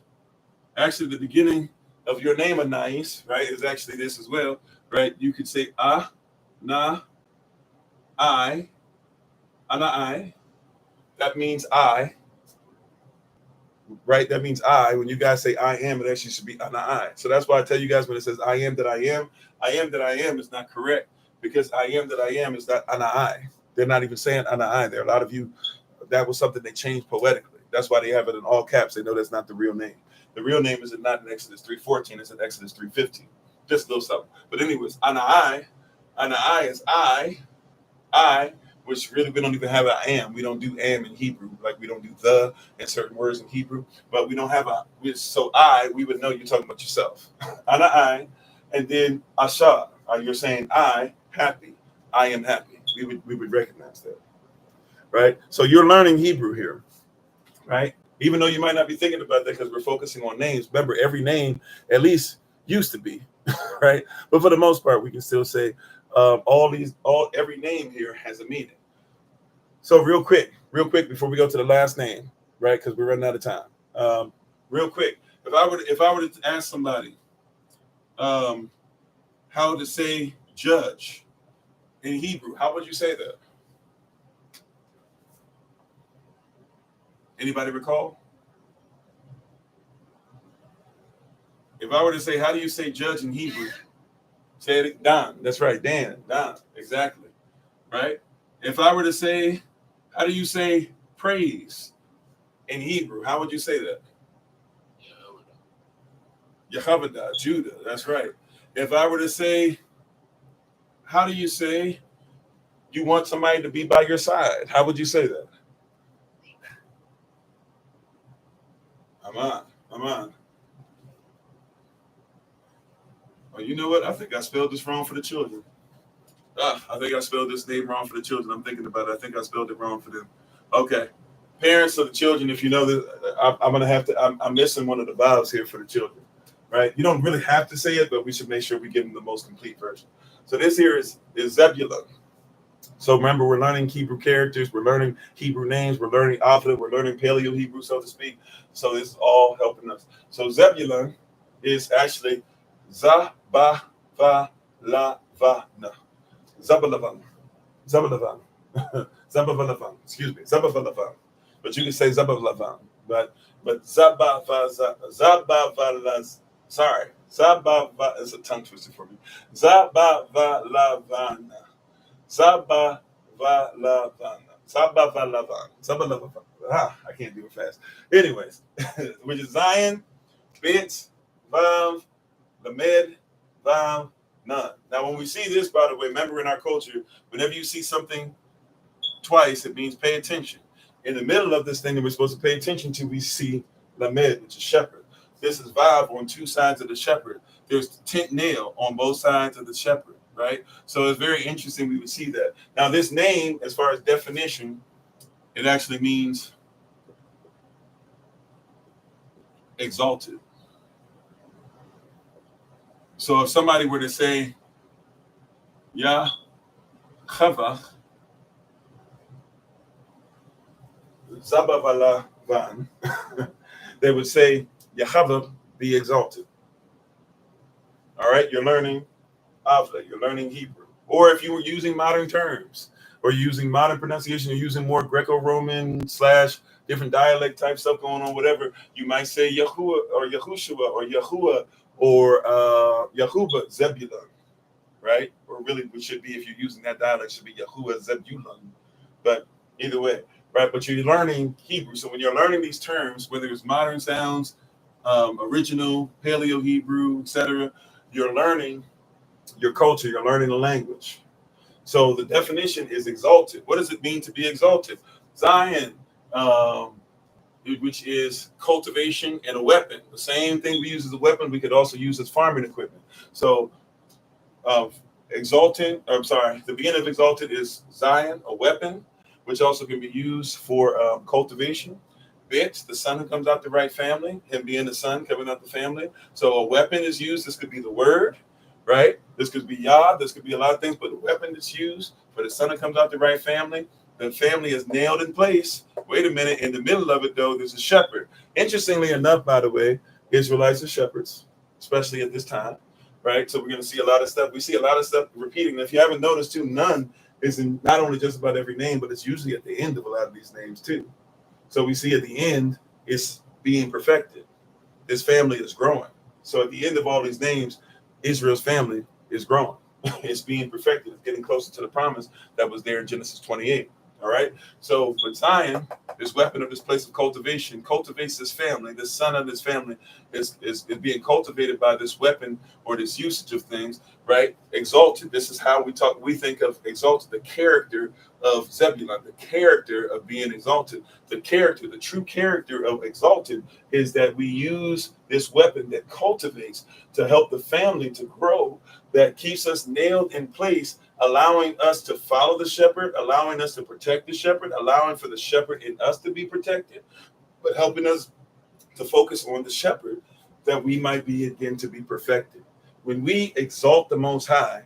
actually the beginning of your name, Anais, right, is actually this as well, right? You could say, na, I, ana, I. That means I, right? That means I. When you guys say I am, it actually should be ana, I. So that's why I tell you guys, when it says I am that I am is not correct, because I am that I am is not ana, I. They're not even saying ana, I. There are a lot of you, that was something they changed poetically. That's why they have it in all caps. They know that's not the real name. The real name is not in Exodus 3:14. It's in Exodus 3:15. Just a little something. But anyways, ana, I is I, which really we don't even have an am. We don't do am in Hebrew, like we don't do the in certain words in Hebrew. But we don't have so I, we would know you're talking about yourself. Ana, I, and then Asha, you're saying I happy. I am happy. We would recognize that, right? So you're learning Hebrew here, right? Even though you might not be thinking about that because we're focusing on names. Remember, every name at least used to be, right? But for the most part, we can still say every name here has a meaning. So real quick before we go to the last name, right? Because we're running out of time. Real quick, if I were to ask somebody how to say judge in Hebrew, how would you say that? Anybody recall? If I were to say, how do you say judge in Hebrew? Say it, Dan. That's right, Dan. Exactly. Right? If I were to say, How do you say praise in Hebrew? How would you say that? Yehovah, Judah. That's right. If I were to say, how do you say you want somebody to be by your side? How would you say that? I'm on. Oh, you know what? I think I spelled this wrong for the children. I think I spelled this name wrong for the children. I'm thinking about it. I think I spelled it wrong for them. Okay. Parents of the children, if you know this, I'm going to have to, I'm missing one of the vowels here for the children, right? You don't really have to say it, but we should make sure we give them the most complete version. So this here is Zebulun. So remember, we're learning Hebrew characters, we're learning Hebrew names, we're learning alphabet, we're learning Paleo Hebrew, so to speak. So this is all helping us. So Zebulun is actually Zabavalana. Zabalavan. Zabalavan. Zabalavan. Excuse me. Zabalavan. But you can say Zabalavan. But Zabavalaz. Sorry. Zabava is a tongue twister for me. Zabavalavana. Zabavalavana. Zabavalavana. I can't do it fast. Anyways, which is Zion, Bit, Vav, Lamed, Vav, None. Now, when we see this, by the way, remember in our culture, whenever you see something twice, it means pay attention. In the middle of this thing that we're supposed to pay attention to, we see Lamed, which is shepherd. This is Vav on two sides of the shepherd. There's the 10th nail on both sides of the shepherd, right? So it's very interesting we would see that. Now, this name, as far as definition, it actually means exalted. So if somebody were to say, Yah Chavach Zabavalavan, they would say, Yahweh be exalted. All right, you're learning Avla, you're learning Hebrew. Or if you were using modern terms or using modern pronunciation, you're using more Greco-Roman / different dialect type stuff going on, whatever, you might say Yahuwah or Yahushua or Yahuwah or Yahuwah Zebulun, right? Or really, it should be, if you're using that dialect, should be Yahuwah Zebulun. But either way, right? But you're learning Hebrew. So when you're learning these terms, whether it's modern sounds, original, Paleo Hebrew, etc., you're learning your culture, you're learning the language. So the definition is exalted. What does it mean to be exalted? Zion, which is cultivation and a weapon. The same thing we use as a weapon, we could also use as farming equipment. So the beginning of exalted is Zion, a weapon, which also can be used for cultivation. Bit, the son who comes out the right family, him being the son coming out the family. So a weapon is used. This could be the word, right? This could be Yah. This could be a lot of things, but the weapon that's used for the son that comes out the right family, the family is nailed in place. Wait a minute. In the middle of it, though, there's a shepherd. Interestingly enough, by the way, Israelites are shepherds, especially at this time, right? So we're going to see a lot of stuff. We see a lot of stuff repeating. If you haven't noticed, too, none is in not only just about every name, but it's usually at the end of a lot of these names, too. So we see at the end, it's being perfected. This family is growing. So at the end of all these names, Israel's family is growing. It's being perfected. It's getting closer to the promise that was there in Genesis 28. All right. So with Zion, this weapon of this place of cultivation cultivates this family. This son of this family is being cultivated by this weapon or this usage of things, right? Exalted. This is how we think of exalted, the character of Zebulun, the character of being exalted, the true character of exalted is that we use this weapon that cultivates to help the family to grow, that keeps us nailed in place, allowing us to follow the shepherd, allowing us to protect the shepherd, allowing for the shepherd in us to be protected, but helping us to focus on the shepherd that we might be again to be perfected. When we exalt the Most High,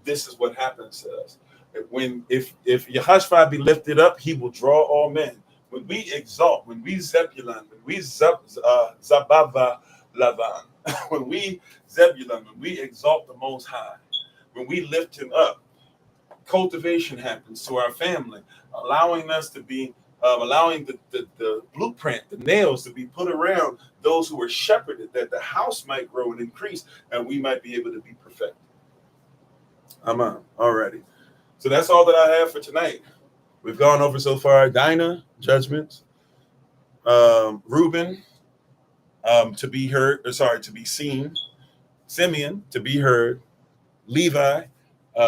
this is what happens to us. If Yehoshua be lifted up, he will draw all men. When we exalt, when we Zebulun, when we Zabava Lavan, when we Zebulun, when we exalt the Most High, when we lift him up, cultivation happens to our family, allowing us to be, allowing the blueprint, the nails to be put around those who are shepherded, that the house might grow and increase, and we might be able to be perfected. I'm on already. So that's all that I have for tonight. We've gone over so far Dinah, judgments, Reuben, to be heard, or sorry, to be seen, Simeon, to be heard, Levi,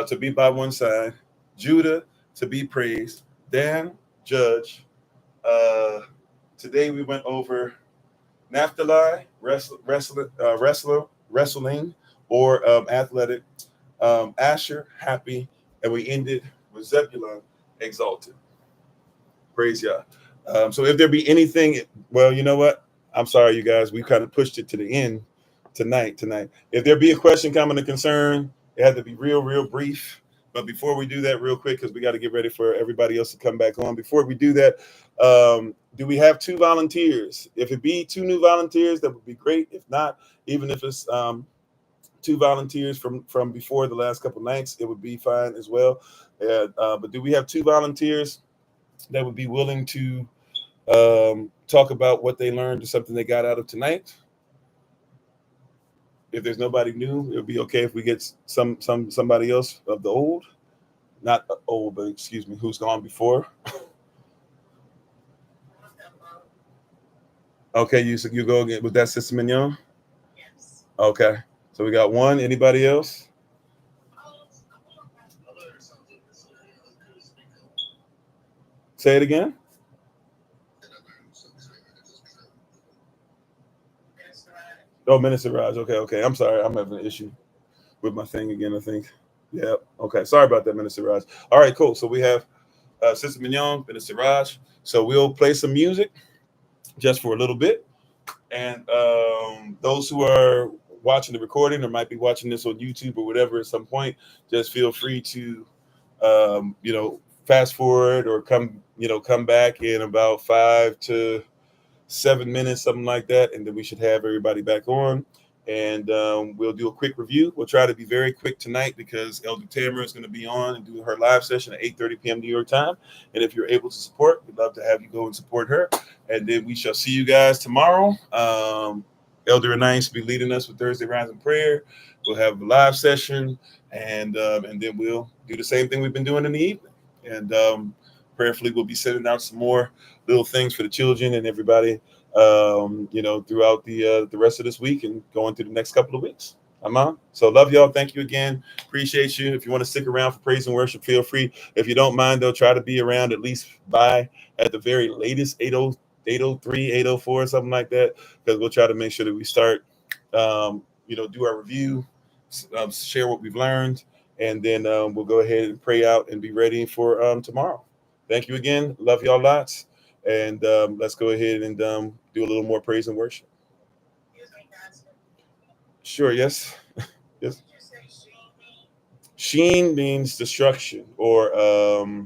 to be by one side, Judah, to be praised, Dan, judge. Uh, Today we went over Naphtali, wrestling, or athletic, Asher, happy, and we ended with Zebulun, exalted. Praise Yah. So if there be anything, well, you know what? I'm sorry, you guys. We kind of pushed it to the end tonight. If there be a question, comment, or concern, it had to be real brief. But before we do that, real quick, because we got to get ready for everybody else to come back on. Before we do that, do we have 2 volunteers? If it be 2 new volunteers, that would be great. If not, even if it's 2 volunteers from before the last couple nights, it would be fine as well. But do we have 2 volunteers that would be willing to talk about what they learned or something they got out of tonight? If there's nobody new, it would be okay if we get somebody else of the old, not old, but excuse me, who's gone before. Okay, you go again. Was that Sister Mignon? Yes. Okay, so we got one. Anybody else? Say it again. Oh, Minister Raj. Okay. I'm sorry. I'm having an issue with my thing again, I think. Yeah. Okay. Sorry about that, Minister Raj. All right, cool. So we have Sister Mignon, Minister Raj. So we'll play some music just for a little bit. And those who are watching the recording or might be watching this on YouTube or whatever at some point, just feel free to, fast forward or come back in about 5 to 7 minutes, something like that, and then we should have everybody back on. And we'll do a quick review. We'll try to be very quick tonight because Elder Tamara is going to be on and do her live session at 8:30 p.m. New York time. And if you're able to support, we'd love to have you go and support her. And then we shall see you guys tomorrow. Elder Anais will be leading us with Thursday Rising Prayer. We'll have a live session, and then we'll do the same thing we've been doing in the evening. And prayerfully, we'll be sending out some more little things for the children and everybody, throughout the rest of this week and going through the next couple of weeks. Amen. So love y'all. Thank you again. Appreciate you. If you want to stick around for praise and worship, feel free. If you don't mind, though, try to be around at least by at the very latest 8:03, 8:04, something like that, because we'll try to make sure that we start, do our review, share what we've learned, and then we'll go ahead and pray out and be ready for tomorrow. Thank you again. Love y'all lots. And let's go ahead and do a little more praise and worship. Sure. Yes. Yes. Sheen means destruction or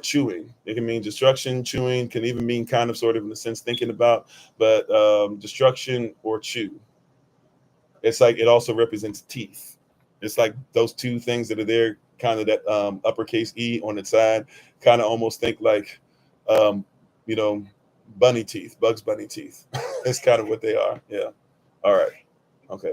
chewing. It can mean destruction, chewing, can even mean kind of sort of in the sense thinking about, but destruction or chew. It's like it also represents teeth. It's like those 2 things that are there, kind of that uppercase E on its side, kind of almost think like, um, you know, bunny teeth, Bugs Bunny teeth. It's kind of what they are. Yeah. All right. Okay.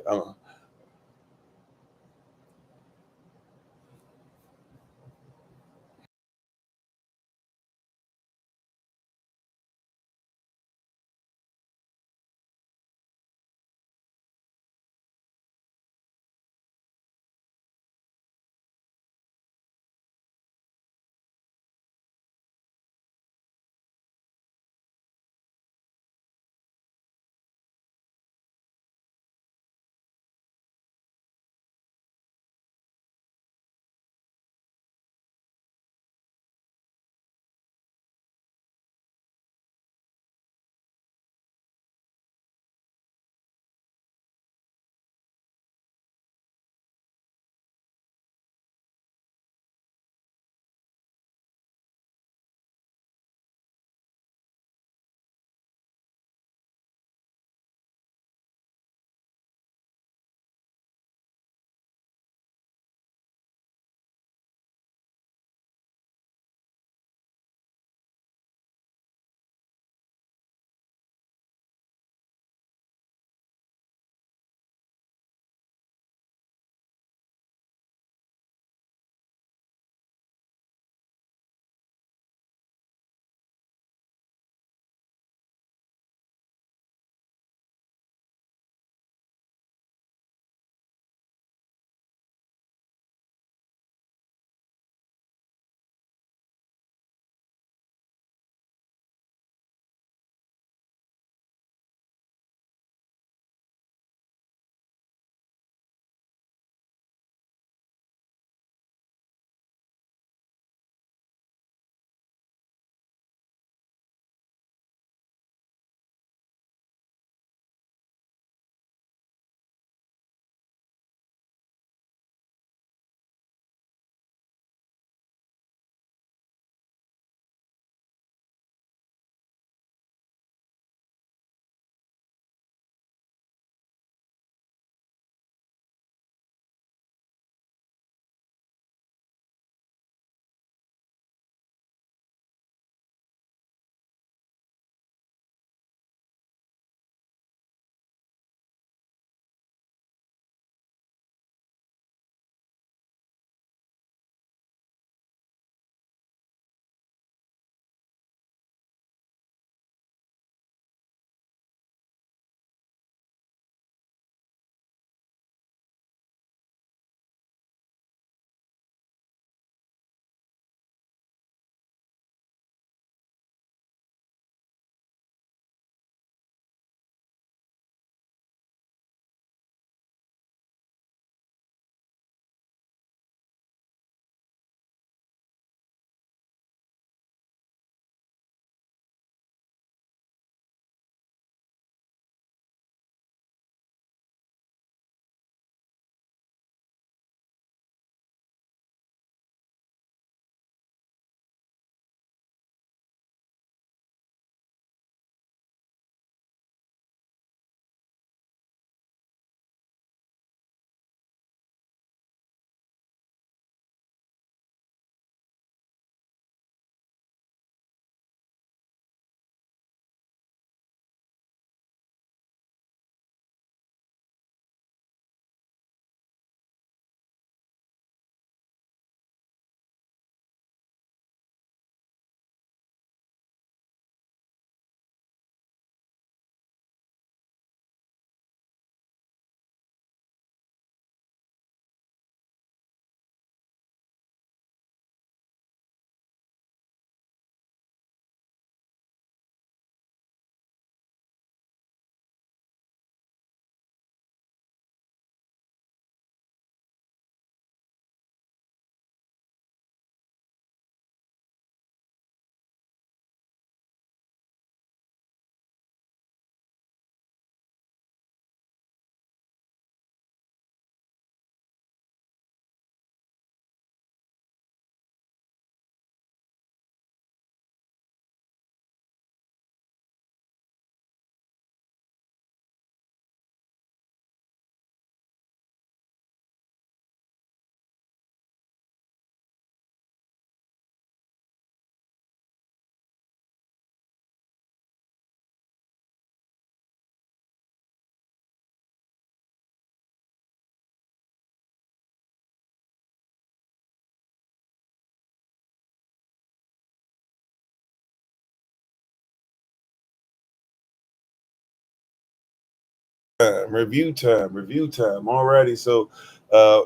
Review time. Alrighty. So, uh,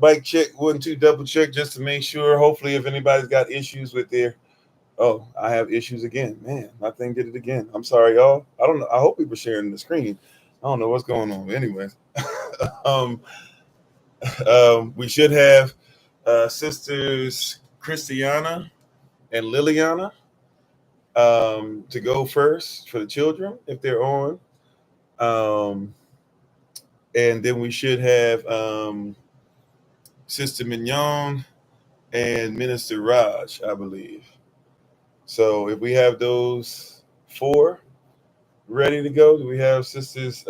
mic check 1 2, double check just to make sure. Hopefully, if anybody's got issues with their, oh, I have issues again. Man, my thing did it again. I'm sorry, y'all. I don't know. I hope people sharing the screen. I don't know what's going on. But anyways, um, we should have sisters Christiana and Liliana to go first for the children if they're on. Um, and then we should have Sister Mignon and Minister Raj, I believe. So if we have those four ready to go, do we have Sisters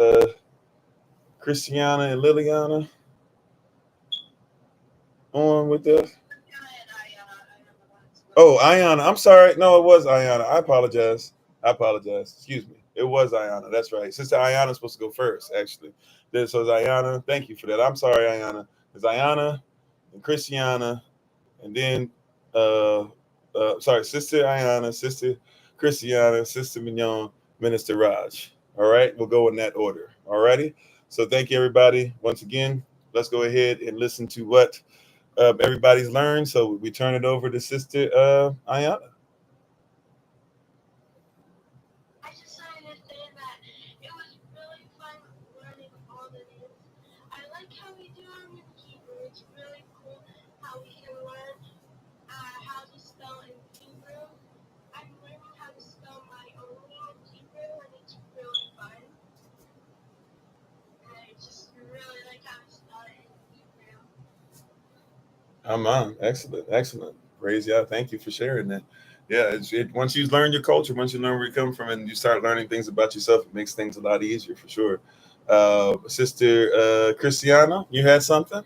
Christiana and Liliana on with us? Oh, Ayana. I'm sorry. No, it was Ayana. I apologize. Excuse me. It was Ayana. That's right. Sister Ayana's supposed to go first, actually. So it's Ayana. Thank you for that. I'm sorry, Ayana. It's Ayana and Christiana, and then sorry, Sister Ayana, Sister Christiana, Sister Mignon, Minister Raj. All right, we'll go in that order. All righty. So thank you, everybody. Once again, let's go ahead and listen to what everybody's learned. So we turn it over to Sister Ayana. I just wanted to say that it was really fun learning all the names. I like how we do them in Hebrew. It's really cool how we can learn how to spell in Hebrew. I'm learning how to spell my own name in Hebrew, and it's really fun. And I just really like how to spell it in Hebrew. Aman. Excellent. Praise God. Thank you for sharing that. Yeah, once you learn your culture, once you learn where you come from, and you start learning things about yourself, it makes things a lot easier for sure. Sister Christiana, you had something?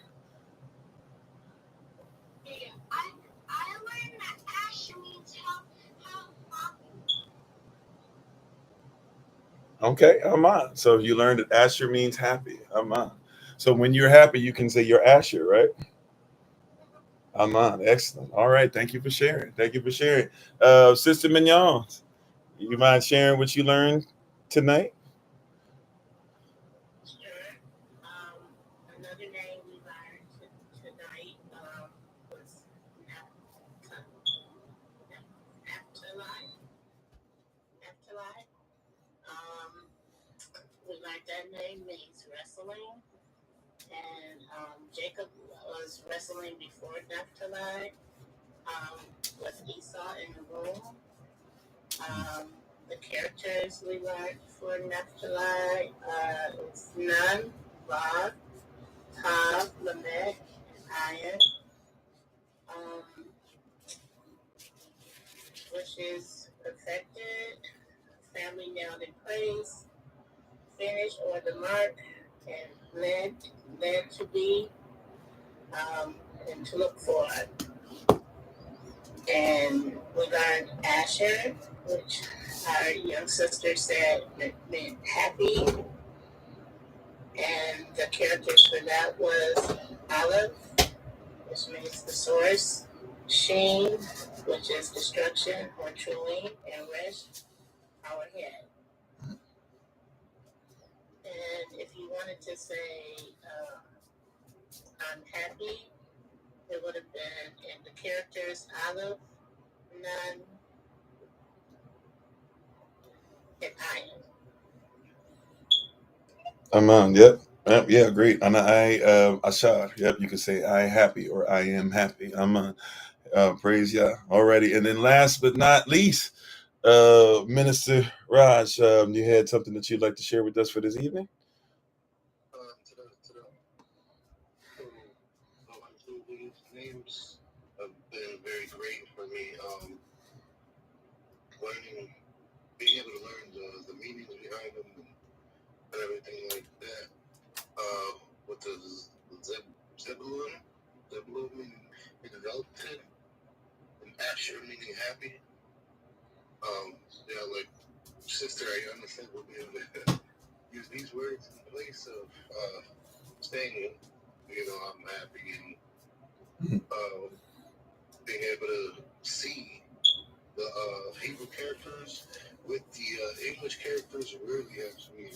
Yeah, I learned that Asher means how Okay, Aman. So you learned that Asher means happy. Aman. So when you're happy, you can say you're Asher, right? Aman. Excellent. All right. Thank you for sharing. Sister Mignon, you mind sharing what you learned tonight? Sure. Another name we learned tonight was Naphtali. Naphtali. Um, we learned that name means wrestling, and Jacob was wrestling before Naphtali with Esau in the room. The characters we learned for Naphtali is Nun, Bob, Tav, Lamech, and Ayan. Which is perfected, family nailed in place, finished or the mark, and led to be, and to look for. And we learned Asher, which our young sister said meant happy. And the characters for that was Aleph, which means the source, Sheen, which is destruction or chewing, and Resh, our head. And if you wanted to say, I'm happy, it would have been in the characters Aleph, Nun, and Ayin. Aman. Yep. Yeah, great. And Ashar. Yep, you could say I happy or I am happy. Aman. Praise Yah. Alrighty. And then last but not least, Minister Raj, you had something that you'd like to share with us for this evening? These names have been very great for me. Being able to learn the meanings behind them and everything like that. With the Zebulun meaning exalted, and Asher meaning happy. Like Sister Ayana said, we'll be able to use these words in place of saying, I'm happy, and being able to see the Hebrew characters with the English characters really helps me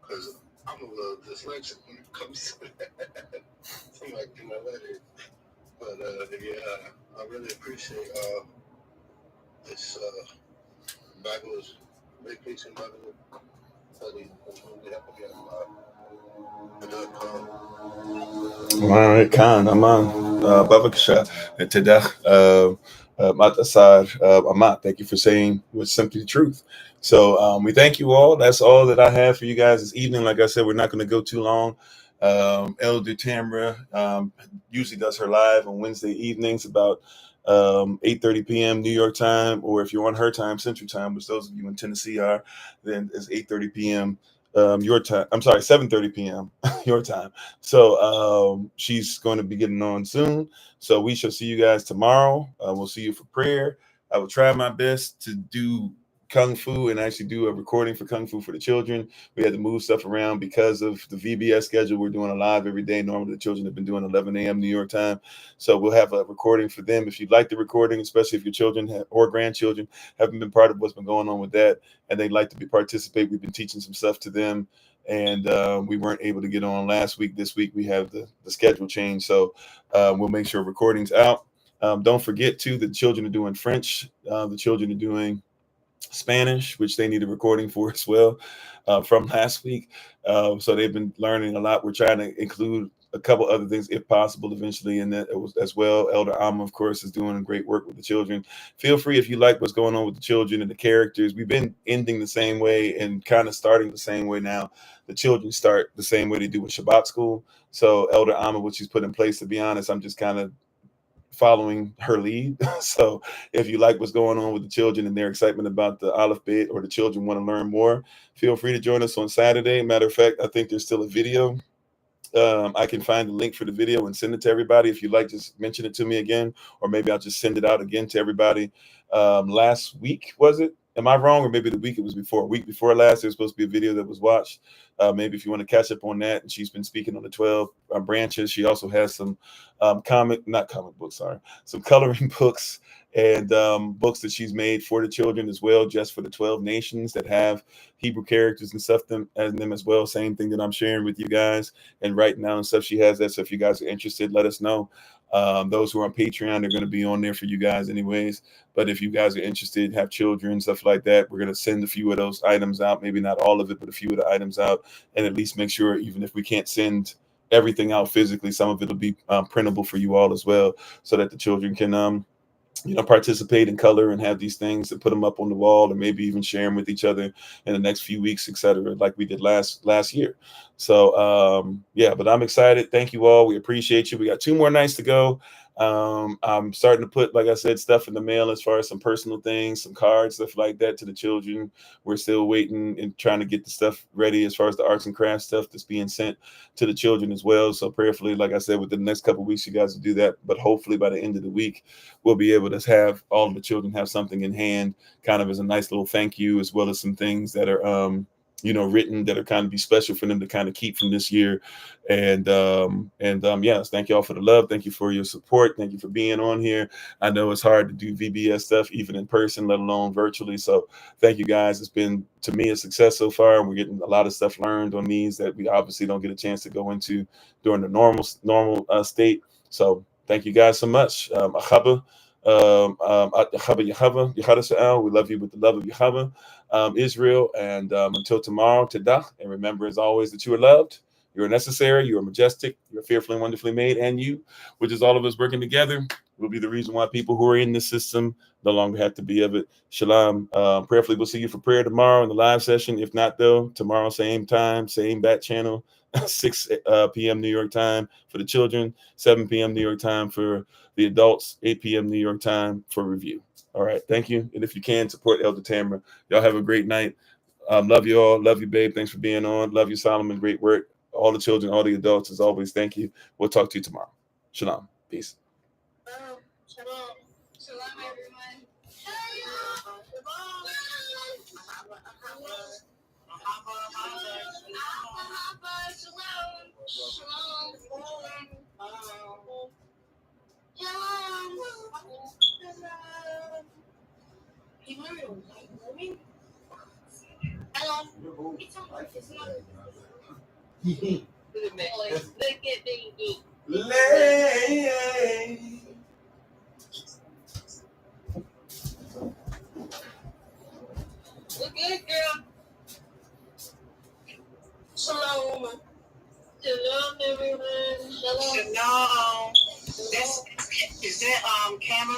because I'm a little dyslexic when it comes to that. Seem like in my letters. But yeah, I really appreciate this Bible vacation Bible study. It's really helping me a lot. All right, Khan, Aman, Babakasha, and Tedach, Matasar, Amat. Thank you for saying what's simply the truth. So we thank you all. That's all that I have for you guys this evening. Like I said, we're not going to go too long. Elder Tamra usually does her live on Wednesday evenings about 8:30 p.m. New York time, or if you're on her time, Central time, which those of you in Tennessee are, then it's 8:30 p.m. Your time. I'm sorry, 7:30 p.m. your time. So she's going to be getting on soon. So we shall see you guys tomorrow. We'll see you for prayer. I will try my best to do Kung Fu and actually do a recording for Kung Fu for the children. We had to move stuff around because of the VBS schedule. We're doing a live every day. Normally the children have been doing 11 a.m. New York time. So we'll have a recording for them. If you'd like the recording, especially if your children or grandchildren haven't been part of what's been going on with that and they'd like to participate, we've been teaching some stuff to them and we weren't able to get on last week. This week we have the schedule change, so we'll make sure recordings out. Don't forget too, the children are doing French. The children are doing Spanish, which they need a recording for as well from last week. So they've been learning a lot. We're trying to include a couple other things, if possible, eventually in that as well. Elder Amma, of course, is doing great work with the children. Feel free if you like what's going on with the children and the characters. We've been ending the same way and kind of starting the same way now. The children start the same way they do with Shabbat school. So Elder Amma, what she's put in place, to be honest, I'm just kind of following her lead. So if you like what's going on with the children and their excitement about the Aleph Bet, or the children want to learn more, feel free to join us on Saturday. Matter of fact, I think there's still a video. I can find the link for the video and send it to everybody. If you like, just mention it to me again, or maybe I'll just send it out again to everybody. Last week, was it? Am I wrong? Or maybe the week it was before, a week before last, there's supposed to be a video that was watched. Maybe if you want to catch up on that. And she's been speaking on the 12 branches. She also has some not comic books, sorry, some coloring books and books that she's made for the children as well, just for the 12 nations that have Hebrew characters and stuff in them as well. Same thing that I'm sharing with you guys and writing down and stuff. She has that. So if you guys are interested, let us know. Those who are on Patreon, they're going to be on there for you guys anyways. But if you guys are interested, have children, stuff like that, we're going to send a few of those items out. Maybe not all of it, but a few of the items out. And at least make sure, even if we can't send everything out physically, some of it will be printable for you all as well, so that the children can participate in color and have these things and put them up on the wall, or maybe even share them with each other in the next few weeks, etc., like we did last year. So yeah, but I'm excited. Thank you all. We appreciate you. We got 2 more nights to go. I'm starting to put, like I said, stuff in the mail as far as some personal things, some cards, stuff like that to the children. We're still waiting and trying to get the stuff ready as far as the arts and crafts stuff that's being sent to the children as well. So prayerfully, like I said, within the next couple of weeks, you guys will do that. But hopefully by the end of the week, we'll be able to have all of the children have something in hand, kind of as a nice little thank you, as well as some things that are written that are kind of be special for them to kind of keep from this year. And yes, thank you all for the love. Thank you for your support. Thank you for being on here. I know it's hard to do VBS stuff even in person, let alone virtually. So thank you guys. It's been, to me, a success so far. We're getting a lot of stuff learned on these that we obviously don't get a chance to go into during the normal state. So thank you guys so much. Achaba, we love you with the love of Yahweh, Israel. And until tomorrow, Tadach. And remember, as always, that you are loved, you are necessary, you are majestic, you are fearfully and wonderfully made. And you, which is all of us working together, will be the reason why people who are in this system no longer have to be of it. Shalom. Prayerfully, we'll see you for prayer tomorrow in the live session. If not, though, tomorrow, same time, same bat channel, 6 p.m. New York time for the children, 7 p.m. New York time for the adults, 8 p.m. New York time for review. All right. Thank you. And if you can, support Elder Tamara. Y'all have a great night. Love you all. Love you, babe. Thanks for being on. Love you, Solomon. Great work. All the children, all the adults, as always, thank you. We'll talk to you tomorrow. Shalom. Peace. Shalom. Shalom, everyone. Shalom. Shalom. Hello. It's Look at me. Lay. Look good, girl. Shalom. Shalom, everyone. Shalom. Shalom. Is that camera?